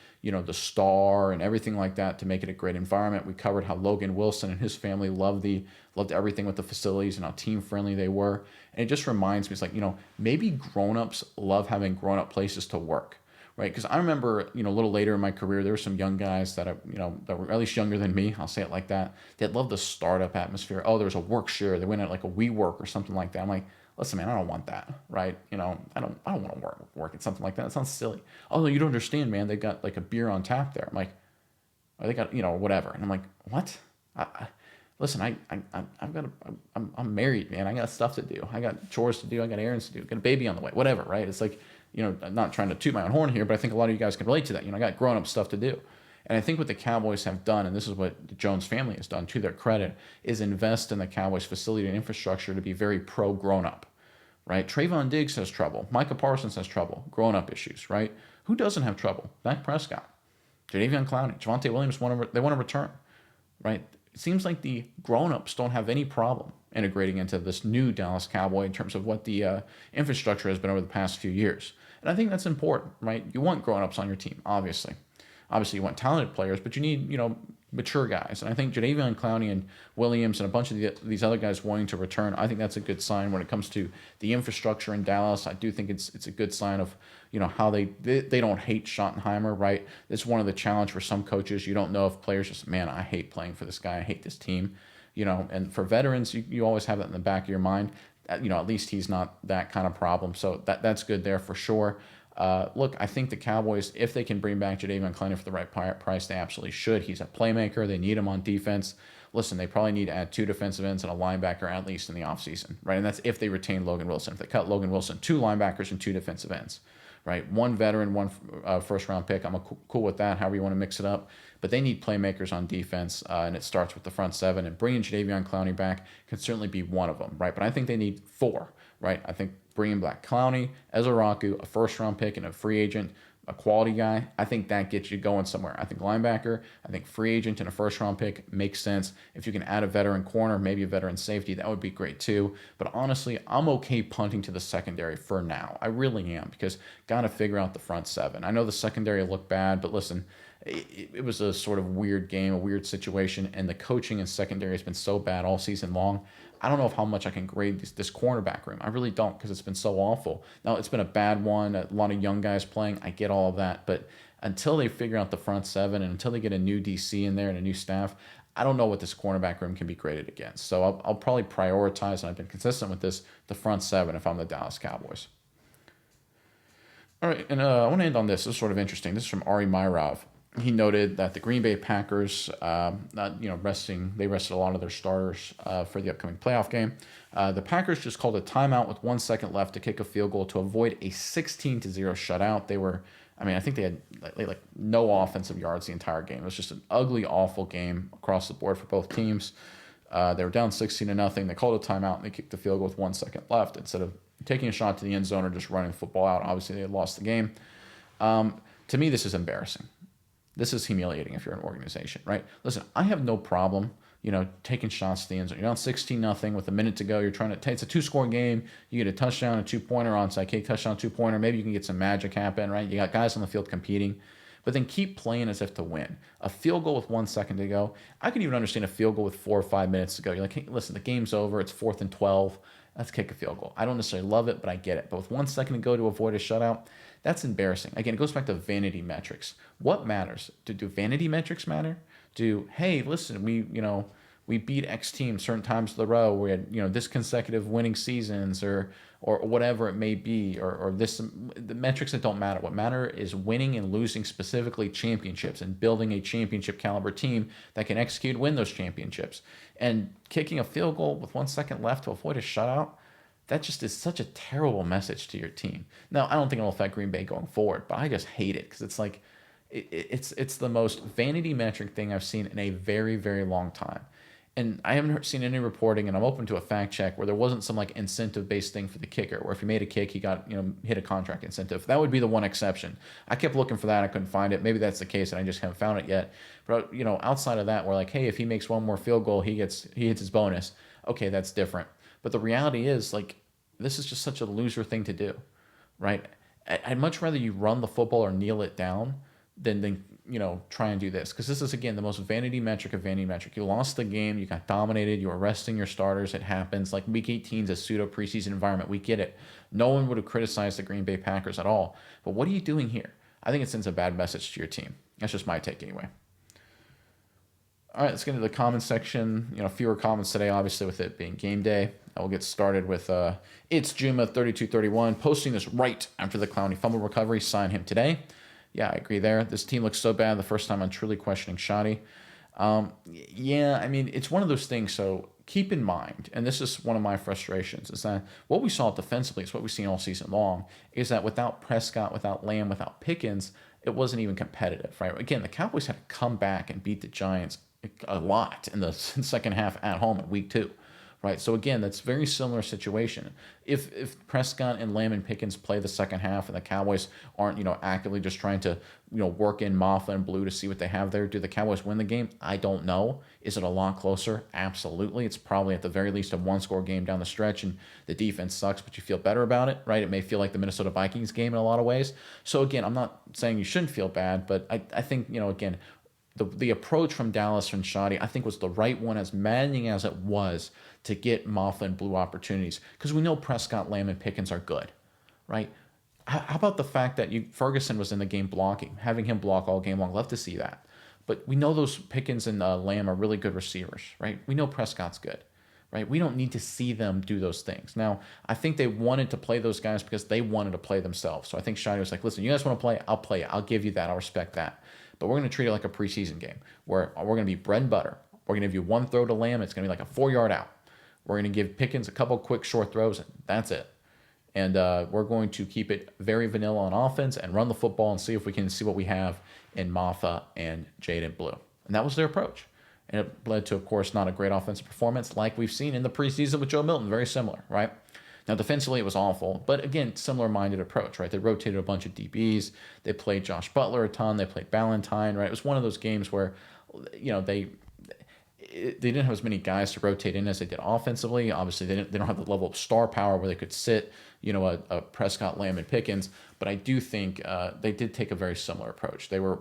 star and everything like that to make it a great environment. We covered how Logan Wilson and his family loved everything with the facilities and how team friendly they were. And it just reminds me, it's like, maybe grown-ups love having grown-up places to work. Right, because I remember, a little later in my career, there were some young guys that were at least younger than me. I'll say it like that. That loved the startup atmosphere. Oh, there was a work share. They went at like a WeWork or something like that. I'm like, listen, man, I don't want that. Right? I don't want to work at something like that. It sounds silly. Although you don't understand, man. They got like a beer on tap there. I'm like, oh, they got whatever. And I'm like, what? Listen, I'm married, man. I got stuff to do. I got chores to do. I got errands to do. Got a baby on the way. Whatever. Right? It's like, I'm not trying to toot my own horn here, but I think a lot of you guys can relate to that. I got grown-up stuff to do. And I think what the Cowboys have done, and this is what the Jones family has done to their credit, is invest in the Cowboys facility and infrastructure to be very pro-grown-up, right? Trayvon Diggs has trouble. Micah Parsons has trouble. Grown-up issues, right? Who doesn't have trouble? Dak Prescott, Jadeveon Clowney, Javonte Williams, they want to return, right? It seems like the grown-ups don't have any problem integrating into this new Dallas Cowboy in terms of what the infrastructure has been over the past few years. And I think that's important, right? You want grown-ups on your team, obviously. Obviously, you want talented players, but you need, mature guys. And I think Jadeveon Clowney and Williams and a bunch of these other guys wanting to return, I think that's a good sign when it comes to the infrastructure in Dallas. I do think it's a good sign of, how they don't hate Schottenheimer, right? It's one of the challenge for some coaches. You don't know if players just, man, I hate playing for this guy. I hate this team. And for veterans, you always have that in the back of your mind. At least he's not that kind of problem. So that's good there for sure. Look, I think the Cowboys, if they can bring back Jadeveon Clowney for the right price, they absolutely should. He's a playmaker. They need him on defense. Listen, they probably need to add 2 defensive ends and a linebacker at least in the offseason, right? And that's if they retain Logan Wilson. If they cut Logan Wilson, 2 linebackers and 2 defensive ends, right? 1 veteran, 1 first-round pick. I'm cool with that, however you want to mix it up. But they need playmakers on defense, and it starts with the front 7. And bringing Jadeveon Clowney back can certainly be one of them, right? But I think they need 4, right? I think bringing back Clowney, Ezaraku, a first-round pick, and a free agent, a quality guy, I think that gets you going somewhere. I think linebacker, I think free agent and a first-round pick makes sense. If you can add a veteran corner, maybe a veteran safety, that would be great too. But honestly, I'm okay punting to the secondary for now. I really am, because got to figure out the front 7. I know the secondary looked bad, but listen, it was a sort of weird game, a weird situation, and the coaching in secondary has been so bad all season long. I don't know how much I can grade this cornerback room. I really don't, because it's been so awful. Now, it's been a bad one, a lot of young guys playing. I get all of that. But until they figure out the front 7 and until they get a new DC in there and a new staff, I don't know what this cornerback room can be graded against. So I'll probably prioritize, and I've been consistent with this, the front 7 if I'm the Dallas Cowboys. All right, and I want to end on this. This is sort of interesting. This is from Ari Myrov. He noted that the Green Bay Packers, they rested a lot of their starters for the upcoming playoff game. The Packers just called a timeout with 1 second left to kick a field goal to avoid a 16-0 shutout. I think they had like no offensive yards the entire game. It was just an ugly, awful game across the board for both teams. They were down 16-0. They called a timeout and they kicked the field goal with 1 second left instead of taking a shot to the end zone or just running the football out. Obviously, they lost the game. To me, this is embarrassing. This is humiliating if you're an organization, right? Listen, I have no problem, taking shots to the end zone. You're down 16-0 with a minute to go. You're trying to, it's a 2-score game. You get a touchdown, a 2-pointer, onside kick, touchdown, 2-pointer. Maybe you can get some magic happen, right? You got guys on the field competing, but then keep playing as if to win. A field goal with 1 second to go. I can even understand a field goal with 4 or 5 minutes to go. You're like, hey, listen, the game's over. It's 4th and 12. Let's kick a field goal. I don't necessarily love it, but I get it. But with 1 second to go to avoid a shutout, that's embarrassing. Again, it goes back to vanity metrics. What matters? Do vanity metrics matter? Hey, listen, we beat X team certain times of the row. We had, this consecutive winning seasons or whatever it may be, or this, the metrics that don't matter. What matter is winning and losing, specifically championships, and building a championship caliber team that can execute, win those championships. And kicking a field goal with 1 second left to avoid a shutout, that just is such a terrible message to your team. Now, I don't think it'll affect Green Bay going forward, but I just hate it because it's like, it's the most vanity metric thing I've seen in a very, very long time. And I haven't seen any reporting, and I'm open to a fact check where there wasn't some like incentive-based thing for the kicker, where if he made a kick, he got, hit a contract incentive. That would be the one exception. I kept looking for that. I couldn't find it. Maybe that's the case, and I just haven't found it yet. But, outside of that, we're like, hey, if he makes one more field goal, he hits his bonus. Okay, that's different. But the reality is, like, this is just such a loser thing to do, right? I'd much rather you run the football or kneel it down than try and do this. Because this is, again, the most vanity metric of vanity metric. You lost the game. You got dominated. You were resting your starters. It happens. Like, Week 18 is a pseudo preseason environment. We get it. No one would have criticized the Green Bay Packers at all. But what are you doing here? I think it sends a bad message to your team. That's just my take anyway. All right, let's get into the comments section. Fewer comments today, obviously, with it being game day. We'll get started with It's Juma 3231 posting this right after the Clowney fumble recovery. Sign him today. Yeah, I agree there. This team looks so bad the first time I'm truly questioning Shoddy. It's one of those things. So keep in mind, and this is one of my frustrations, is that what we saw defensively is what we've seen all season long, is that without Prescott, without Lamb, without Pickens, it wasn't even competitive, right? Again, the Cowboys had to come back and beat the Giants a lot in the second half at home in Week 2. Right, so again, that's a very similar situation. If Prescott and Lamb and Pickens play the second half and the Cowboys aren't, actively just trying to, work in Maffa and Blue to see what they have there, do the Cowboys win the game? I don't know. Is it a lot closer? Absolutely. It's probably at the very least a 1-score game down the stretch, and the defense sucks, but you feel better about it, right? It may feel like the Minnesota Vikings game in a lot of ways. So again, I'm not saying you shouldn't feel bad, but I think, again, the approach from Dallas and Shoddy, I think, was the right one, as maddening as it was, to get Maffa and Blue opportunities, because we know Prescott, Lamb, and Pickens are good, right? How about the fact that Ferguson was in the game blocking, having him block all game long? Love to see that. But we know those Pickens and Lamb are really good receivers, right? We know Prescott's good, right? We don't need to see them do those things. Now, I think they wanted to play those guys because they wanted to play themselves. So I think Shoddy was like, listen, you guys want to play? I'll play it. I'll give you that. I'll respect that. But we're going to treat it like a preseason game where we're going to be bread and butter. We're going to give you one throw to Lamb. It's going to be like a 4-yard out. We're going to give Pickens a couple quick short throws, and that's it. And we're going to keep it very vanilla on offense and run the football and see if we can see what we have in Maffa and Jaden Blue. And that was their approach. And it led to, of course, not a great offensive performance like we've seen in the preseason with Joe Milton. Very similar, right? Now, defensively, it was awful. But again, similar-minded approach, right? They rotated a bunch of DBs. They played Josh Butler a ton. They played Ballantyne, right? It was one of those games where, they didn't have as many guys to rotate in as they did offensively. Obviously, they don't have the level of star power where they could sit, a Prescott, Lamb, and Pickens. But I do think they did take a very similar approach. They were,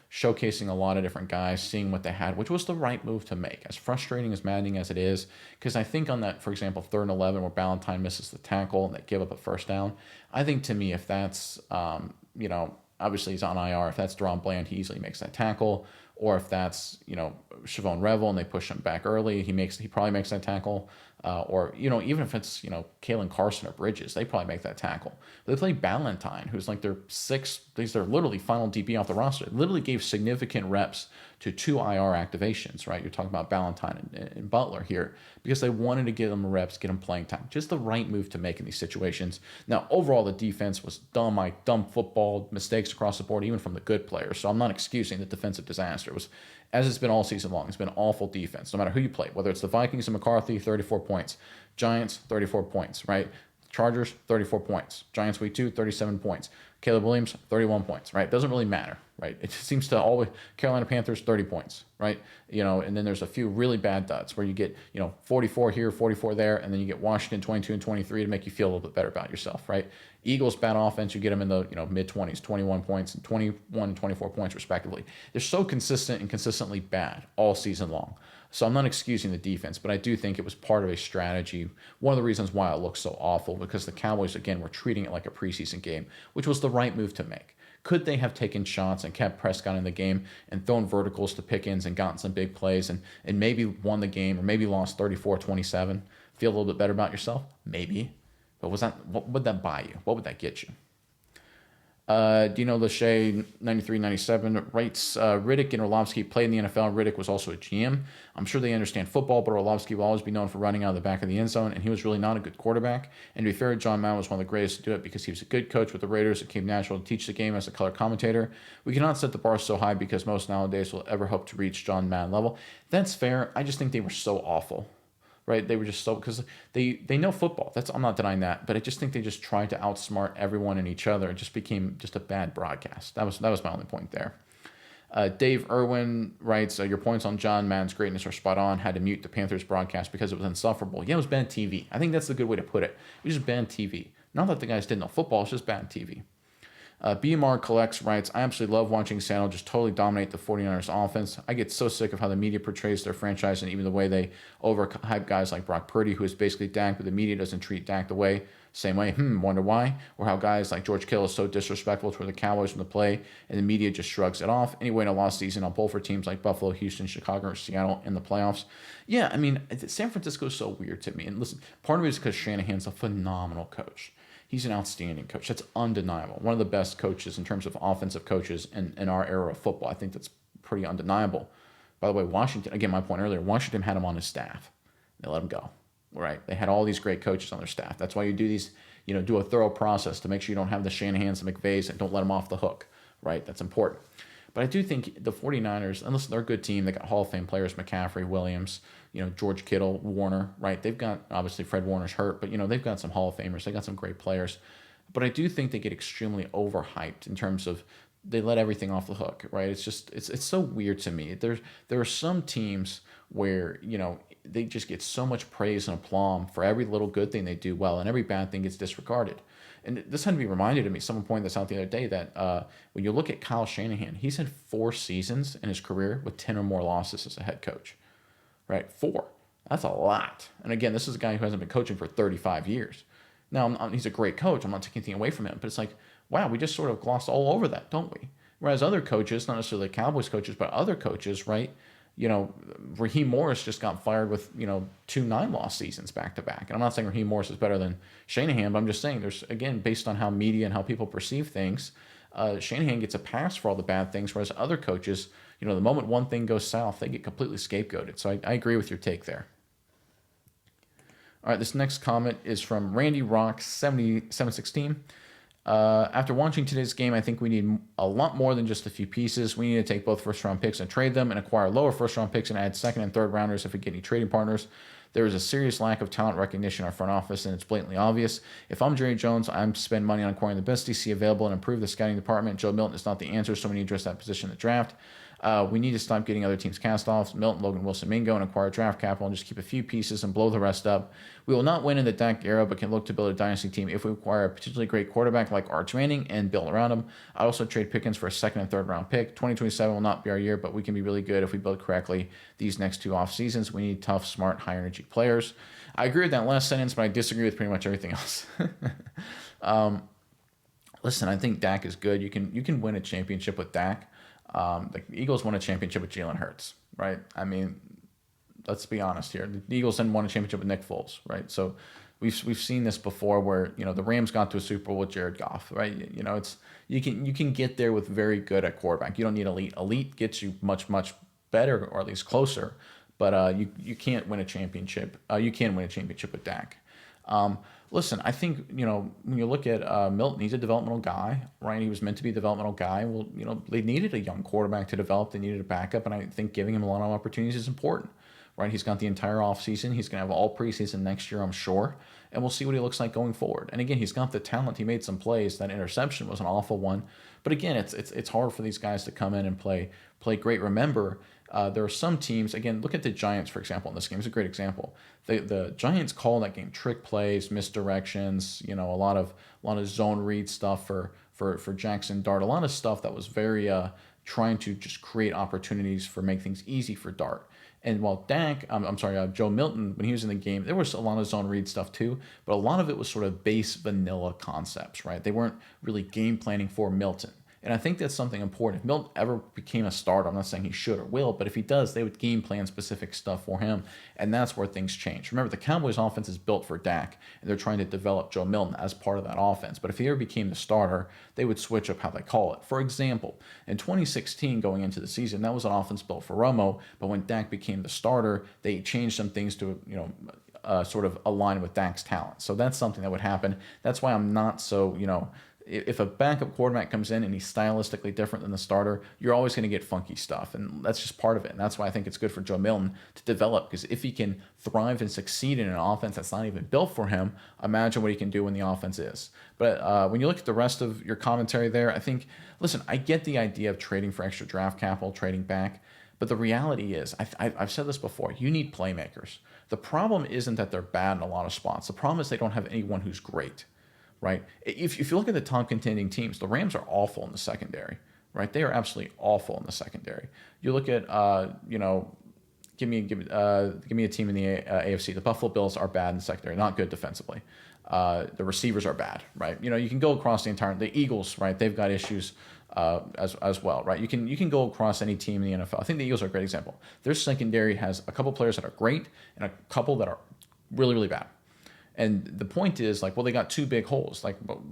showcasing a lot of different guys, seeing what they had, which was the right move to make. As frustrating, as maddening as it is, because I think on that, for example, 3rd and 11 where Ballantyne misses the tackle and they give up a first down, I think, to me, if that's, obviously he's on IR. If that's Deron Bland, he easily makes that tackle. Or if that's, Shavon Revel and they push him back early, he probably makes that tackle. Or, even if it's, Kalen Carson or Bridges, they probably make that tackle. But they play Ballantyne, who's like their literally final DB off the roster. It literally gave significant reps to 2 IR activations, right? You're talking about Ballantyne and Butler here, because they wanted to give them reps, get them playing time. Just the right move to make in these situations. Now, overall, the defense was dumb football, mistakes across the board, even from the good players. So I'm not excusing the defensive disaster. It was, as it's been all season long, it's been awful defense, no matter who you play, whether it's the Vikings and McCarthy, 34 points, Giants, 34 points, right? Chargers, 34 points. Giants week 2, 37 points. Caleb Williams, 31 points, right? Doesn't really matter, right? It just seems to always, Carolina Panthers, 30 points, right? And then there's a few really bad duds where you get, 44 here, 44 there, and then you get Washington 22 and 23 to make you feel a little bit better about yourself, right? Eagles, bad offense, you get them in the, mid-20s, 21 points and 21 and 24 points respectively. They're so consistent and consistently bad all season long. So I'm not excusing the defense, but I do think it was part of a strategy. One of the reasons why it looks so awful, because the Cowboys, again, were treating it like a preseason game, which was the right move to make. Could they have taken shots and kept Prescott in the game and thrown verticals to Pickens and gotten some big plays and maybe won the game or maybe lost 34-27? Feel a little bit better about yourself? Maybe. But what would that buy you? What would that get you? Dino Lachey, 93-97, writes, Riddick and Orlovsky played in the NFL. Riddick was also a GM. I'm sure they understand football, but Orlovsky will always be known for running out of the back of the end zone, and he was really not a good quarterback. And to be fair, John Madden was one of the greatest to do it because he was a good coach with the Raiders. It came natural to teach the game as a color commentator. We cannot set the bar so high because most nowadays will ever hope to reach John Madden level. That's fair. I just think they were so awful. Right, they were just so, because they know football. I'm not denying that, but I just think they just tried to outsmart everyone and each other. It just became just a bad broadcast. That was my only point there. Dave Irwin writes, your points on John Madden's greatness are spot on. Had to mute the Panthers broadcast because it was insufferable. Yeah, it was bad TV. I think that's the good way to put it. It was just bad TV. Not that the guys didn't know football. It's just bad TV. BMR Collects writes, I absolutely love watching Seattle just totally dominate the 49ers offense. I get so sick of how the media portrays their franchise and even the way they overhype guys like Brock Purdy, who is basically Dak, but the media doesn't treat Dak the same way. Wonder why? Or how guys like George Kittle is so disrespectful toward the Cowboys from the play and the media just shrugs it off. Anyway, in a lost season, I'll pull for teams like Buffalo, Houston, Chicago, or Seattle in the playoffs. Yeah, I mean, San Francisco is so weird to me. And listen, part of it is because Shanahan's a phenomenal coach. He's an outstanding coach. That's undeniable. One of the best coaches in terms of offensive coaches in our era of football. I think that's pretty undeniable. By the way, Washington, again, my point earlier, Washington had him on his staff. They let him go, right? They had all these great coaches on their staff. That's why you do these, do a thorough process to make sure you don't have the Shanahans and McVays and don't let them off the hook, right? That's important. But I do think the 49ers, and listen, they're a good team. They got Hall of Fame players, McCaffrey, Williams, George Kittle, Warner, right? They've got, obviously Fred Warner's hurt, but, they've got some Hall of Famers. They got some great players. But I do think they get extremely overhyped in terms of they let everything off the hook, right? It's just, it's so weird to me. There are some teams where, they just get so much praise and aplomb for every little good thing they do well, and every bad thing gets disregarded. And this had to be reminded to me. Someone pointed this out the other day that when you look at Kyle Shanahan, he's had 4 seasons in his career with 10 or more losses as a head coach, right? 4. That's a lot. And again, this is a guy who hasn't been coaching for 35 years. Now, he's a great coach. I'm not taking anything away from him. But it's like, wow, we just sort of glossed all over that, don't we? Whereas other coaches, not necessarily the Cowboys coaches, but other coaches, right? Raheem Morris just got fired with, 2 9-loss seasons back to back. And I'm not saying Raheem Morris is better than Shanahan, but I'm just saying there's, again, based on how media and how people perceive things, Shanahan gets a pass for all the bad things, whereas other coaches, the moment one thing goes south, they get completely scapegoated. So I agree with your take there. All right, this next comment is from Randy Rock 7716. After watching today's game, I think we need a lot more than just a few pieces. We need to take both first-round picks and trade them and acquire lower first-round picks and add second and third rounders if we get any trading partners. There is a serious lack of talent recognition in our front office, and it's blatantly obvious. If I'm Jerry Jones, I'm spend money on acquiring the best DC available and improve the scouting department. Joe Milton is not the answer, so we need to address that position in the draft. We need to stop getting other teams' cast-offs, Milton, Logan Wilson, Mingo, and acquire draft capital and just keep a few pieces and blow the rest up. We will not win in the Dak era, but can look to build a dynasty team if we acquire a particularly great quarterback like Arch Manning and build around him. I also trade Pickens for a second and third round pick. 2027 will not be our year, but we can be really good if we build correctly these next 2 off seasons. We need tough, smart, high-energy players. I agree with that last sentence, but I disagree with pretty much everything else. Listen, I think Dak is good. You can win a championship with Dak. The Eagles won a championship with Jalen Hurts, right? I mean, let's be honest here. The Eagles didn't win a championship with Nick Foles, right? So we've seen this before where, the Rams got to a Super Bowl with Jared Goff, right? It's you can get there with very good at quarterback. You don't need elite. Elite gets you much, much better, or at least closer, but you can't win a championship. You can win a championship with Dak. Listen, I think, when you look at Milton, he's a developmental guy, right? He was meant to be a developmental guy. Well, they needed a young quarterback to develop. They needed a backup, and I think giving him a lot of opportunities is important, right? He's got the entire offseason. He's going to have all preseason next year, I'm sure. And we'll see what he looks like going forward. And again, he's got the talent. He made some plays. That interception was an awful one. But again, it's hard for these guys to come in and play great. Remember, there are some teams, again, look at the Giants, for example, in this game. It's a great example. The Giants call that game trick plays, misdirections, a lot of zone read stuff for Jackson Dart, a lot of stuff that was very trying to just create opportunities for make things easy for Dart. And while Joe Milton, when he was in the game, there was a lot of zone read stuff too, but a lot of it was sort of base vanilla concepts, right? They weren't really game planning for Milton. And I think that's something important. If Milton ever became a starter, I'm not saying he should or will, but if he does, they would game plan specific stuff for him, and that's where things change. Remember, the Cowboys offense is built for Dak, and they're trying to develop Joe Milton as part of that offense. But if he ever became the starter, they would switch up how they call it. For example, in 2016, going into the season, that was an offense built for Romo, but when Dak became the starter, they changed some things to, sort of align with Dak's talent. So that's something that would happen. That's why I'm not so, if a backup quarterback comes in and he's stylistically different than the starter, you're always going to get funky stuff. And that's just part of it. And that's why I think it's good for Joe Milton to develop, because if he can thrive and succeed in an offense that's not even built for him, imagine what he can do when the offense is. But when you look at the rest of your commentary there, I think, listen, I get the idea of trading for extra draft capital, trading back. But the reality is, I've said this before, you need playmakers. The problem isn't that they're bad in a lot of spots. The problem is they don't have anyone who's great. Right? If you look at the top contending teams, the Rams are awful in the secondary, right? They are absolutely awful in the secondary. You look at, give me a team in the AFC. The Buffalo Bills are bad in the secondary, not good defensively. The receivers are bad, right? You can go across the Eagles, right? They've got issues as well, right? You can go across any team in the NFL. I think the Eagles are a great example. Their secondary has a couple players that are great and a couple that are really, really bad. And the point is, they got two big holes.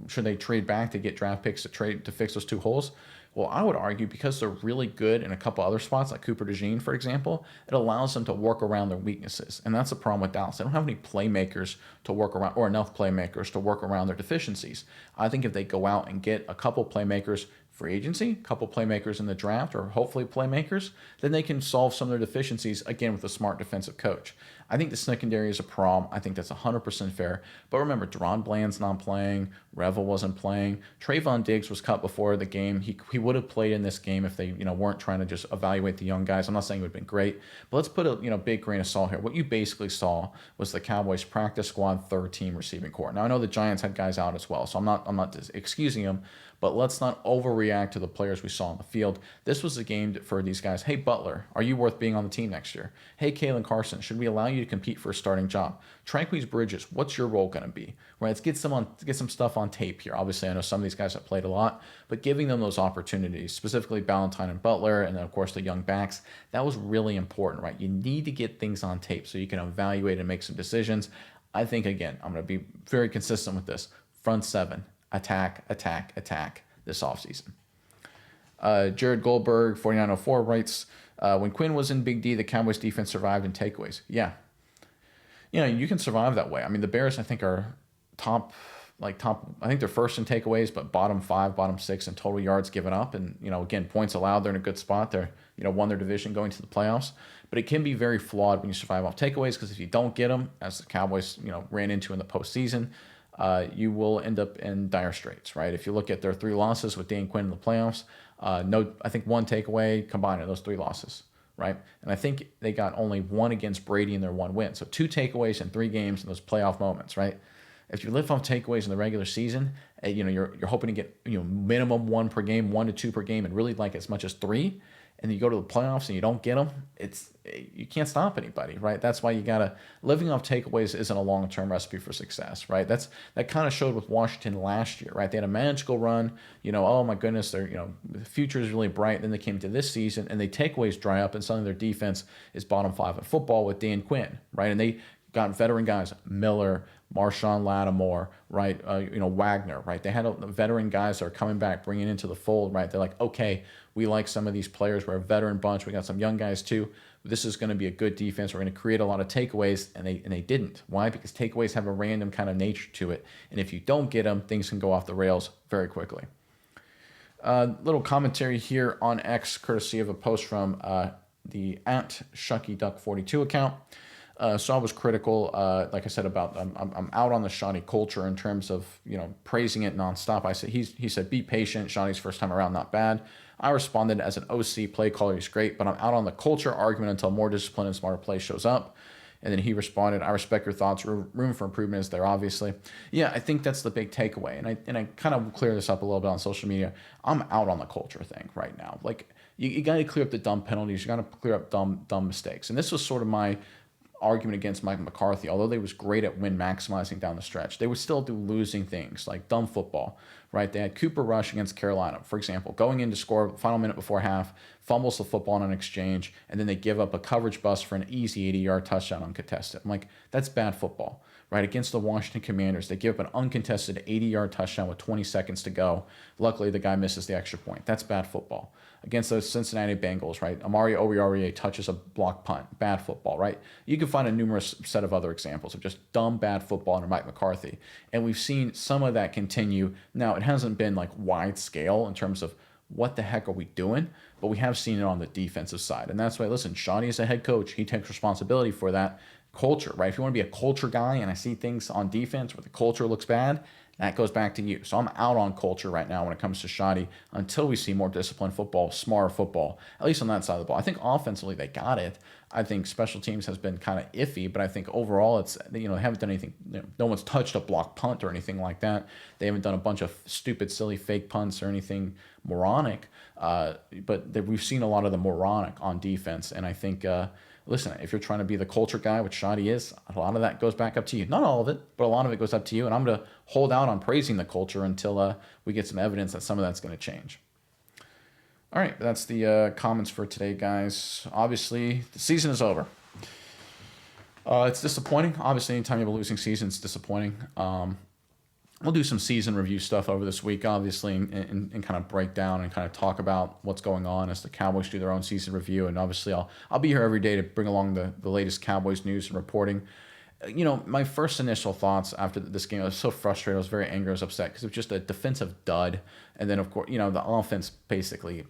Should they trade back to get draft picks to fix those two holes? Well, I would argue because they're really good in a couple other spots, like Cooper DeJean, for example, it allows them to work around their weaknesses. And that's the problem with Dallas. They don't have any playmakers to work around, or enough playmakers to work around their deficiencies. I think if they go out and get a couple playmakers, free agency, a couple playmakers in the draft, or hopefully playmakers, then they can solve some of their deficiencies, again, with a smart defensive coach. I think the secondary is a problem. I think that's 100% fair. But remember, Deron Bland's not playing. Revel wasn't playing. Trayvon Diggs was cut before the game. He would have played in this game if they weren't trying to just evaluate the young guys. I'm not saying it would have been great, but let's put a big grain of salt here. What you basically saw was the Cowboys practice squad third team receiving corps. Now I know the Giants had guys out as well, so I'm not excusing them. But let's not overreact to the players we saw on the field. This was a game for these guys. Hey, Butler, are you worth being on the team next year? Hey, Kalen Carson, should we allow you to compete for a starting job? Tranquise Bridges, what's your role going to be? Right, let's get some stuff on tape here. Obviously, I know some of these guys have played a lot, but giving them those opportunities, specifically Ballantyne and Butler, and then, of course, the young backs, that was really important, right? You need to get things on tape so you can evaluate and make some decisions. I think, again, I'm going to be very consistent with this. Front seven. Attack this offseason. Jared Goldberg, 4904, writes, when Quinn was in Big D, the Cowboys defense survived in takeaways. Yeah. You can survive that way. I mean, the Bears, I think, are top, I think they're first in takeaways, but bottom 5, bottom 6 in total yards given up. And, again, points allowed, they're in a good spot. They're, won their division going to the playoffs. But it can be very flawed when you survive off takeaways, because if you don't get them, as the Cowboys, ran into in the postseason, you will end up in dire straits, right? If you look at their 3 losses with Dan Quinn in the playoffs, I think 1 takeaway combined in those 3 losses, right? And I think they got only 1 against Brady in their 1 win. So 2 takeaways in 3 games in those playoff moments, right? If you live off takeaways in the regular season, you're hoping to get minimum 1 per game, 1 to 2 per game, and really as much as 3. And you go to the playoffs and you don't get them, you can't stop anybody, right? That's why living off takeaways isn't a long-term recipe for success, right? That kind of showed with Washington last year, right? They had a magical run, oh my goodness, the future is really bright. Then they came to this season and takeaways dry up, and suddenly their defense is bottom 5 in football with Dan Quinn, right? And they got veteran guys, Miller, Marshawn Lattimore, right? Wagner, right? They had veteran guys that are coming back, bringing into the fold, right? They're like, okay, we like some of these players. We're a veteran bunch. We got some young guys too. This is going to be a good defense. We're going to create a lot of takeaways, and they didn't. Why? Because takeaways have a random kind of nature to it, and if you don't get them, things can go off the rails very quickly. Little commentary here on X, courtesy of a post from the at ShuckyDuck42 account. So I was critical, like I said, about I'm out on the Shoddy culture in terms of praising it nonstop. I said he said be patient. Shoddy's first time around, not bad. I responded as an OC play caller, he's great, but I'm out on the culture argument until more discipline and smarter play shows up. And then he responded, I respect your thoughts. Room for improvement is there, obviously. Yeah, I think that's the big takeaway. And I kind of clear this up a little bit on social media. I'm out on the culture thing right now. Like you got to clear up the dumb penalties. You got to clear up dumb mistakes. And this was sort of my argument against Mike McCarthy. Although they was great at win maximizing down the stretch, they would still do losing things like dumb football, right? They had Cooper Rush against Carolina, for example, going in to score final minute before half, fumbles the football on an exchange, and then they give up a coverage bust for an easy 80-yard touchdown uncontested. I'm like, that's bad football, right? Against the Washington Commanders, they give up an uncontested 80-yard touchdown with 20 seconds to go. Luckily, the guy misses the extra point. That's bad football. Against those Cincinnati Bengals, right? Amari Oruwariye touches a block punt. Bad football, right? You can find a numerous set of other examples of just dumb, bad football under Mike McCarthy. And we've seen some of that continue. Now, it hasn't been like wide scale in terms of what the heck are we doing, but we have seen it on the defensive side. And that's why, listen, Shoddy is a head coach. He takes responsibility for that culture, right? If you want to be a culture guy and I see things on defense where the culture looks bad, that goes back to you. So I'm out on culture right now when it comes to Shoddy until we see more disciplined football, smarter football, at least on that side of the ball. I think offensively they got it. I think special teams has been kind of iffy, but I think overall it's, they haven't done anything. No one's touched a block punt or anything like that. They haven't done a bunch of stupid, silly fake punts or anything moronic. But we've seen a lot of the moronic on defense. And I think, listen, if you're trying to be the culture guy, which Shoddy is, a lot of that goes back up to you. Not all of it, but a lot of it goes up to you. And I'm going to hold out on praising the culture until we get some evidence that some of that's going to change. All right, that's the comments for today, guys. Obviously, the season is over. It's disappointing. Obviously, anytime you have a losing season, it's disappointing. We'll do some season review stuff over this week, obviously, and kind of break down and kind of talk about what's going on as the Cowboys do their own season review. And obviously, I'll be here every day to bring along the latest Cowboys news and reporting. My first initial thoughts after this game, I was so frustrated. I was very angry. I was upset because it was just a defensive dud. And then, of course, the offense basically,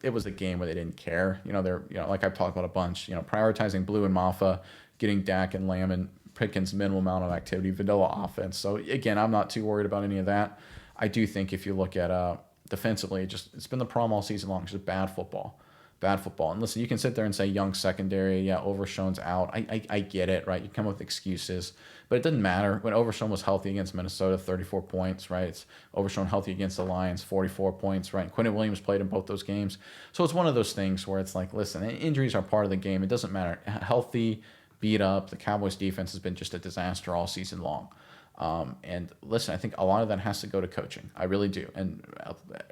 it was a game where they didn't care. They're, like I've talked about a bunch, prioritizing Blue and Maffa, getting Dak and Lamb and Pickens minimal amount of activity, vanilla offense. So again, I'm not too worried about any of that. I do think if you look at defensively, it's been the problem all season long. It's just bad football. And listen, you can sit there and say young secondary, yeah, Overshown's out. I get it, right? You come up with excuses, but it doesn't matter. When Overshown was healthy against Minnesota, 34 points, right? It's Overshown healthy against the Lions, 44 points, right? Quentin Williams played in both those games. So it's one of those things where it's like, listen, injuries are part of the game. It doesn't matter. Healthy, beat up. The Cowboys defense has been just a disaster all season long. And listen, I think a lot of that has to go to coaching. I really do. And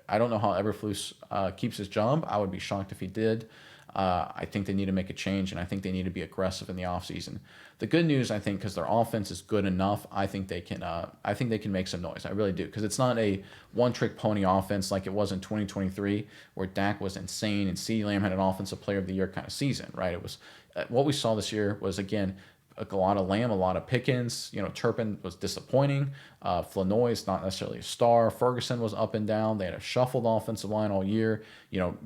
I don't know how Eberflus keeps his job. I would be shocked if he did. I think they need to make a change, and I think they need to be aggressive in the offseason. The good news, I think, because their offense is good enough, I think they can make some noise. I really do, because it's not a one-trick pony offense like it was in 2023, where Dak was insane and CeeDee Lamb had an Offensive Player of the Year kind of season, right? It was what we saw this year was, again, a lot of Lamb, a lot of Pickens. Turpin was disappointing. Flanoy's not necessarily a star. Ferguson was up and down. They had a shuffled offensive line all year.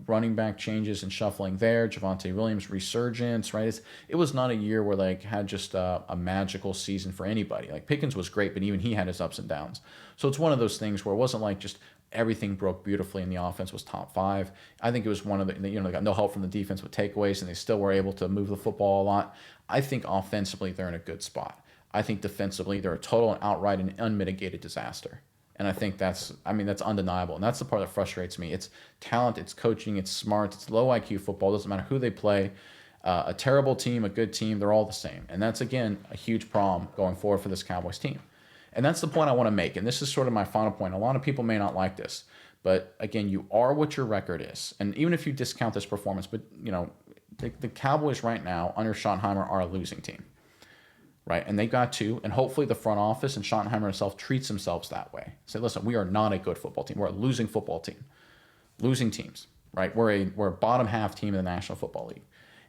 Running back changes and shuffling there. Javonte Williams resurgence, right? It was not a year where they had just a magical season for anybody. Like Pickens was great, but even he had his ups and downs. So it's one of those things where it wasn't like just everything broke beautifully and the offense was top five. I think it was one of the, they got no help from the defense with takeaways and they still were able to move the football a lot. I think offensively they're in a good spot. I think defensively they're a total and outright and unmitigated disaster. And I think that's undeniable. And that's the part that frustrates me. It's talent, it's coaching, it's smart, it's low IQ football. It doesn't matter who they play. A terrible team, a good team, they're all the same. And that's, again, a huge problem going forward for this Cowboys team. And that's the point I want to make. And this is sort of my final point. A lot of people may not like this. But, again, you are what your record is. And even if you discount this performance, but, the Cowboys right now under Schottenheimer are a losing team. Right? And they got to, and hopefully the front office and Schottenheimer himself treats themselves that way. Say, listen, we are not a good football team. We're a losing football team. Losing teams, right? We're a bottom half team in the National Football League.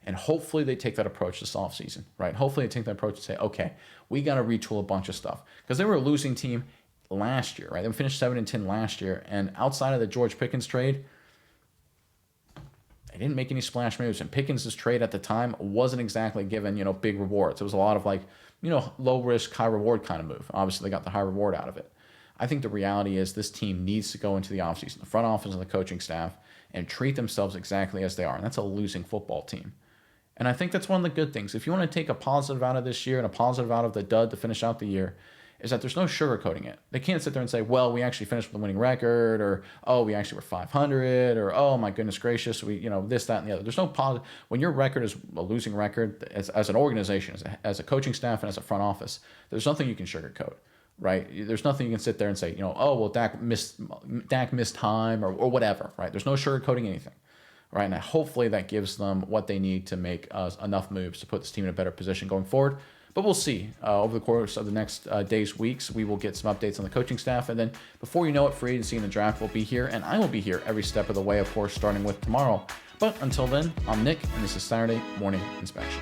And hopefully they take that approach this offseason, right? Hopefully they take that approach and say, okay, we got to retool a bunch of stuff. Because they were a losing team last year, right? They finished 7-10 last year. And outside of the George Pickens trade, they didn't make any splash moves. And Pickens' trade at the time wasn't exactly given, big rewards. It was a lot of low risk, high reward kind of move. Obviously, they got the high reward out of it. I think the reality is this team needs to go into the offseason, the front office and the coaching staff, and treat themselves exactly as they are. And that's a losing football team. And I think that's one of the good things. If you want to take a positive out of this year and a positive out of the dud to finish out the year, is that there's no sugarcoating it. They can't sit there and say, well, we actually finished with a winning record, or, oh, we actually were 500, or, oh, my goodness gracious, we, this, that, and the other. There's no positive. When your record is a losing record as an organization, as a coaching staff, and as a front office, there's nothing you can sugarcoat, right? There's nothing you can sit there and say, oh, well, Dak missed time or whatever, right? There's no sugarcoating anything, right? And hopefully that gives them what they need to make enough moves to put this team in a better position going forward. But we'll see. Over the course of the next days, weeks, we will get some updates on the coaching staff. And then before you know it, free agency and the draft will be here. And I will be here every step of the way, of course, starting with tomorrow. But until then, I'm Nick, and this is Saturday Morning Inspection.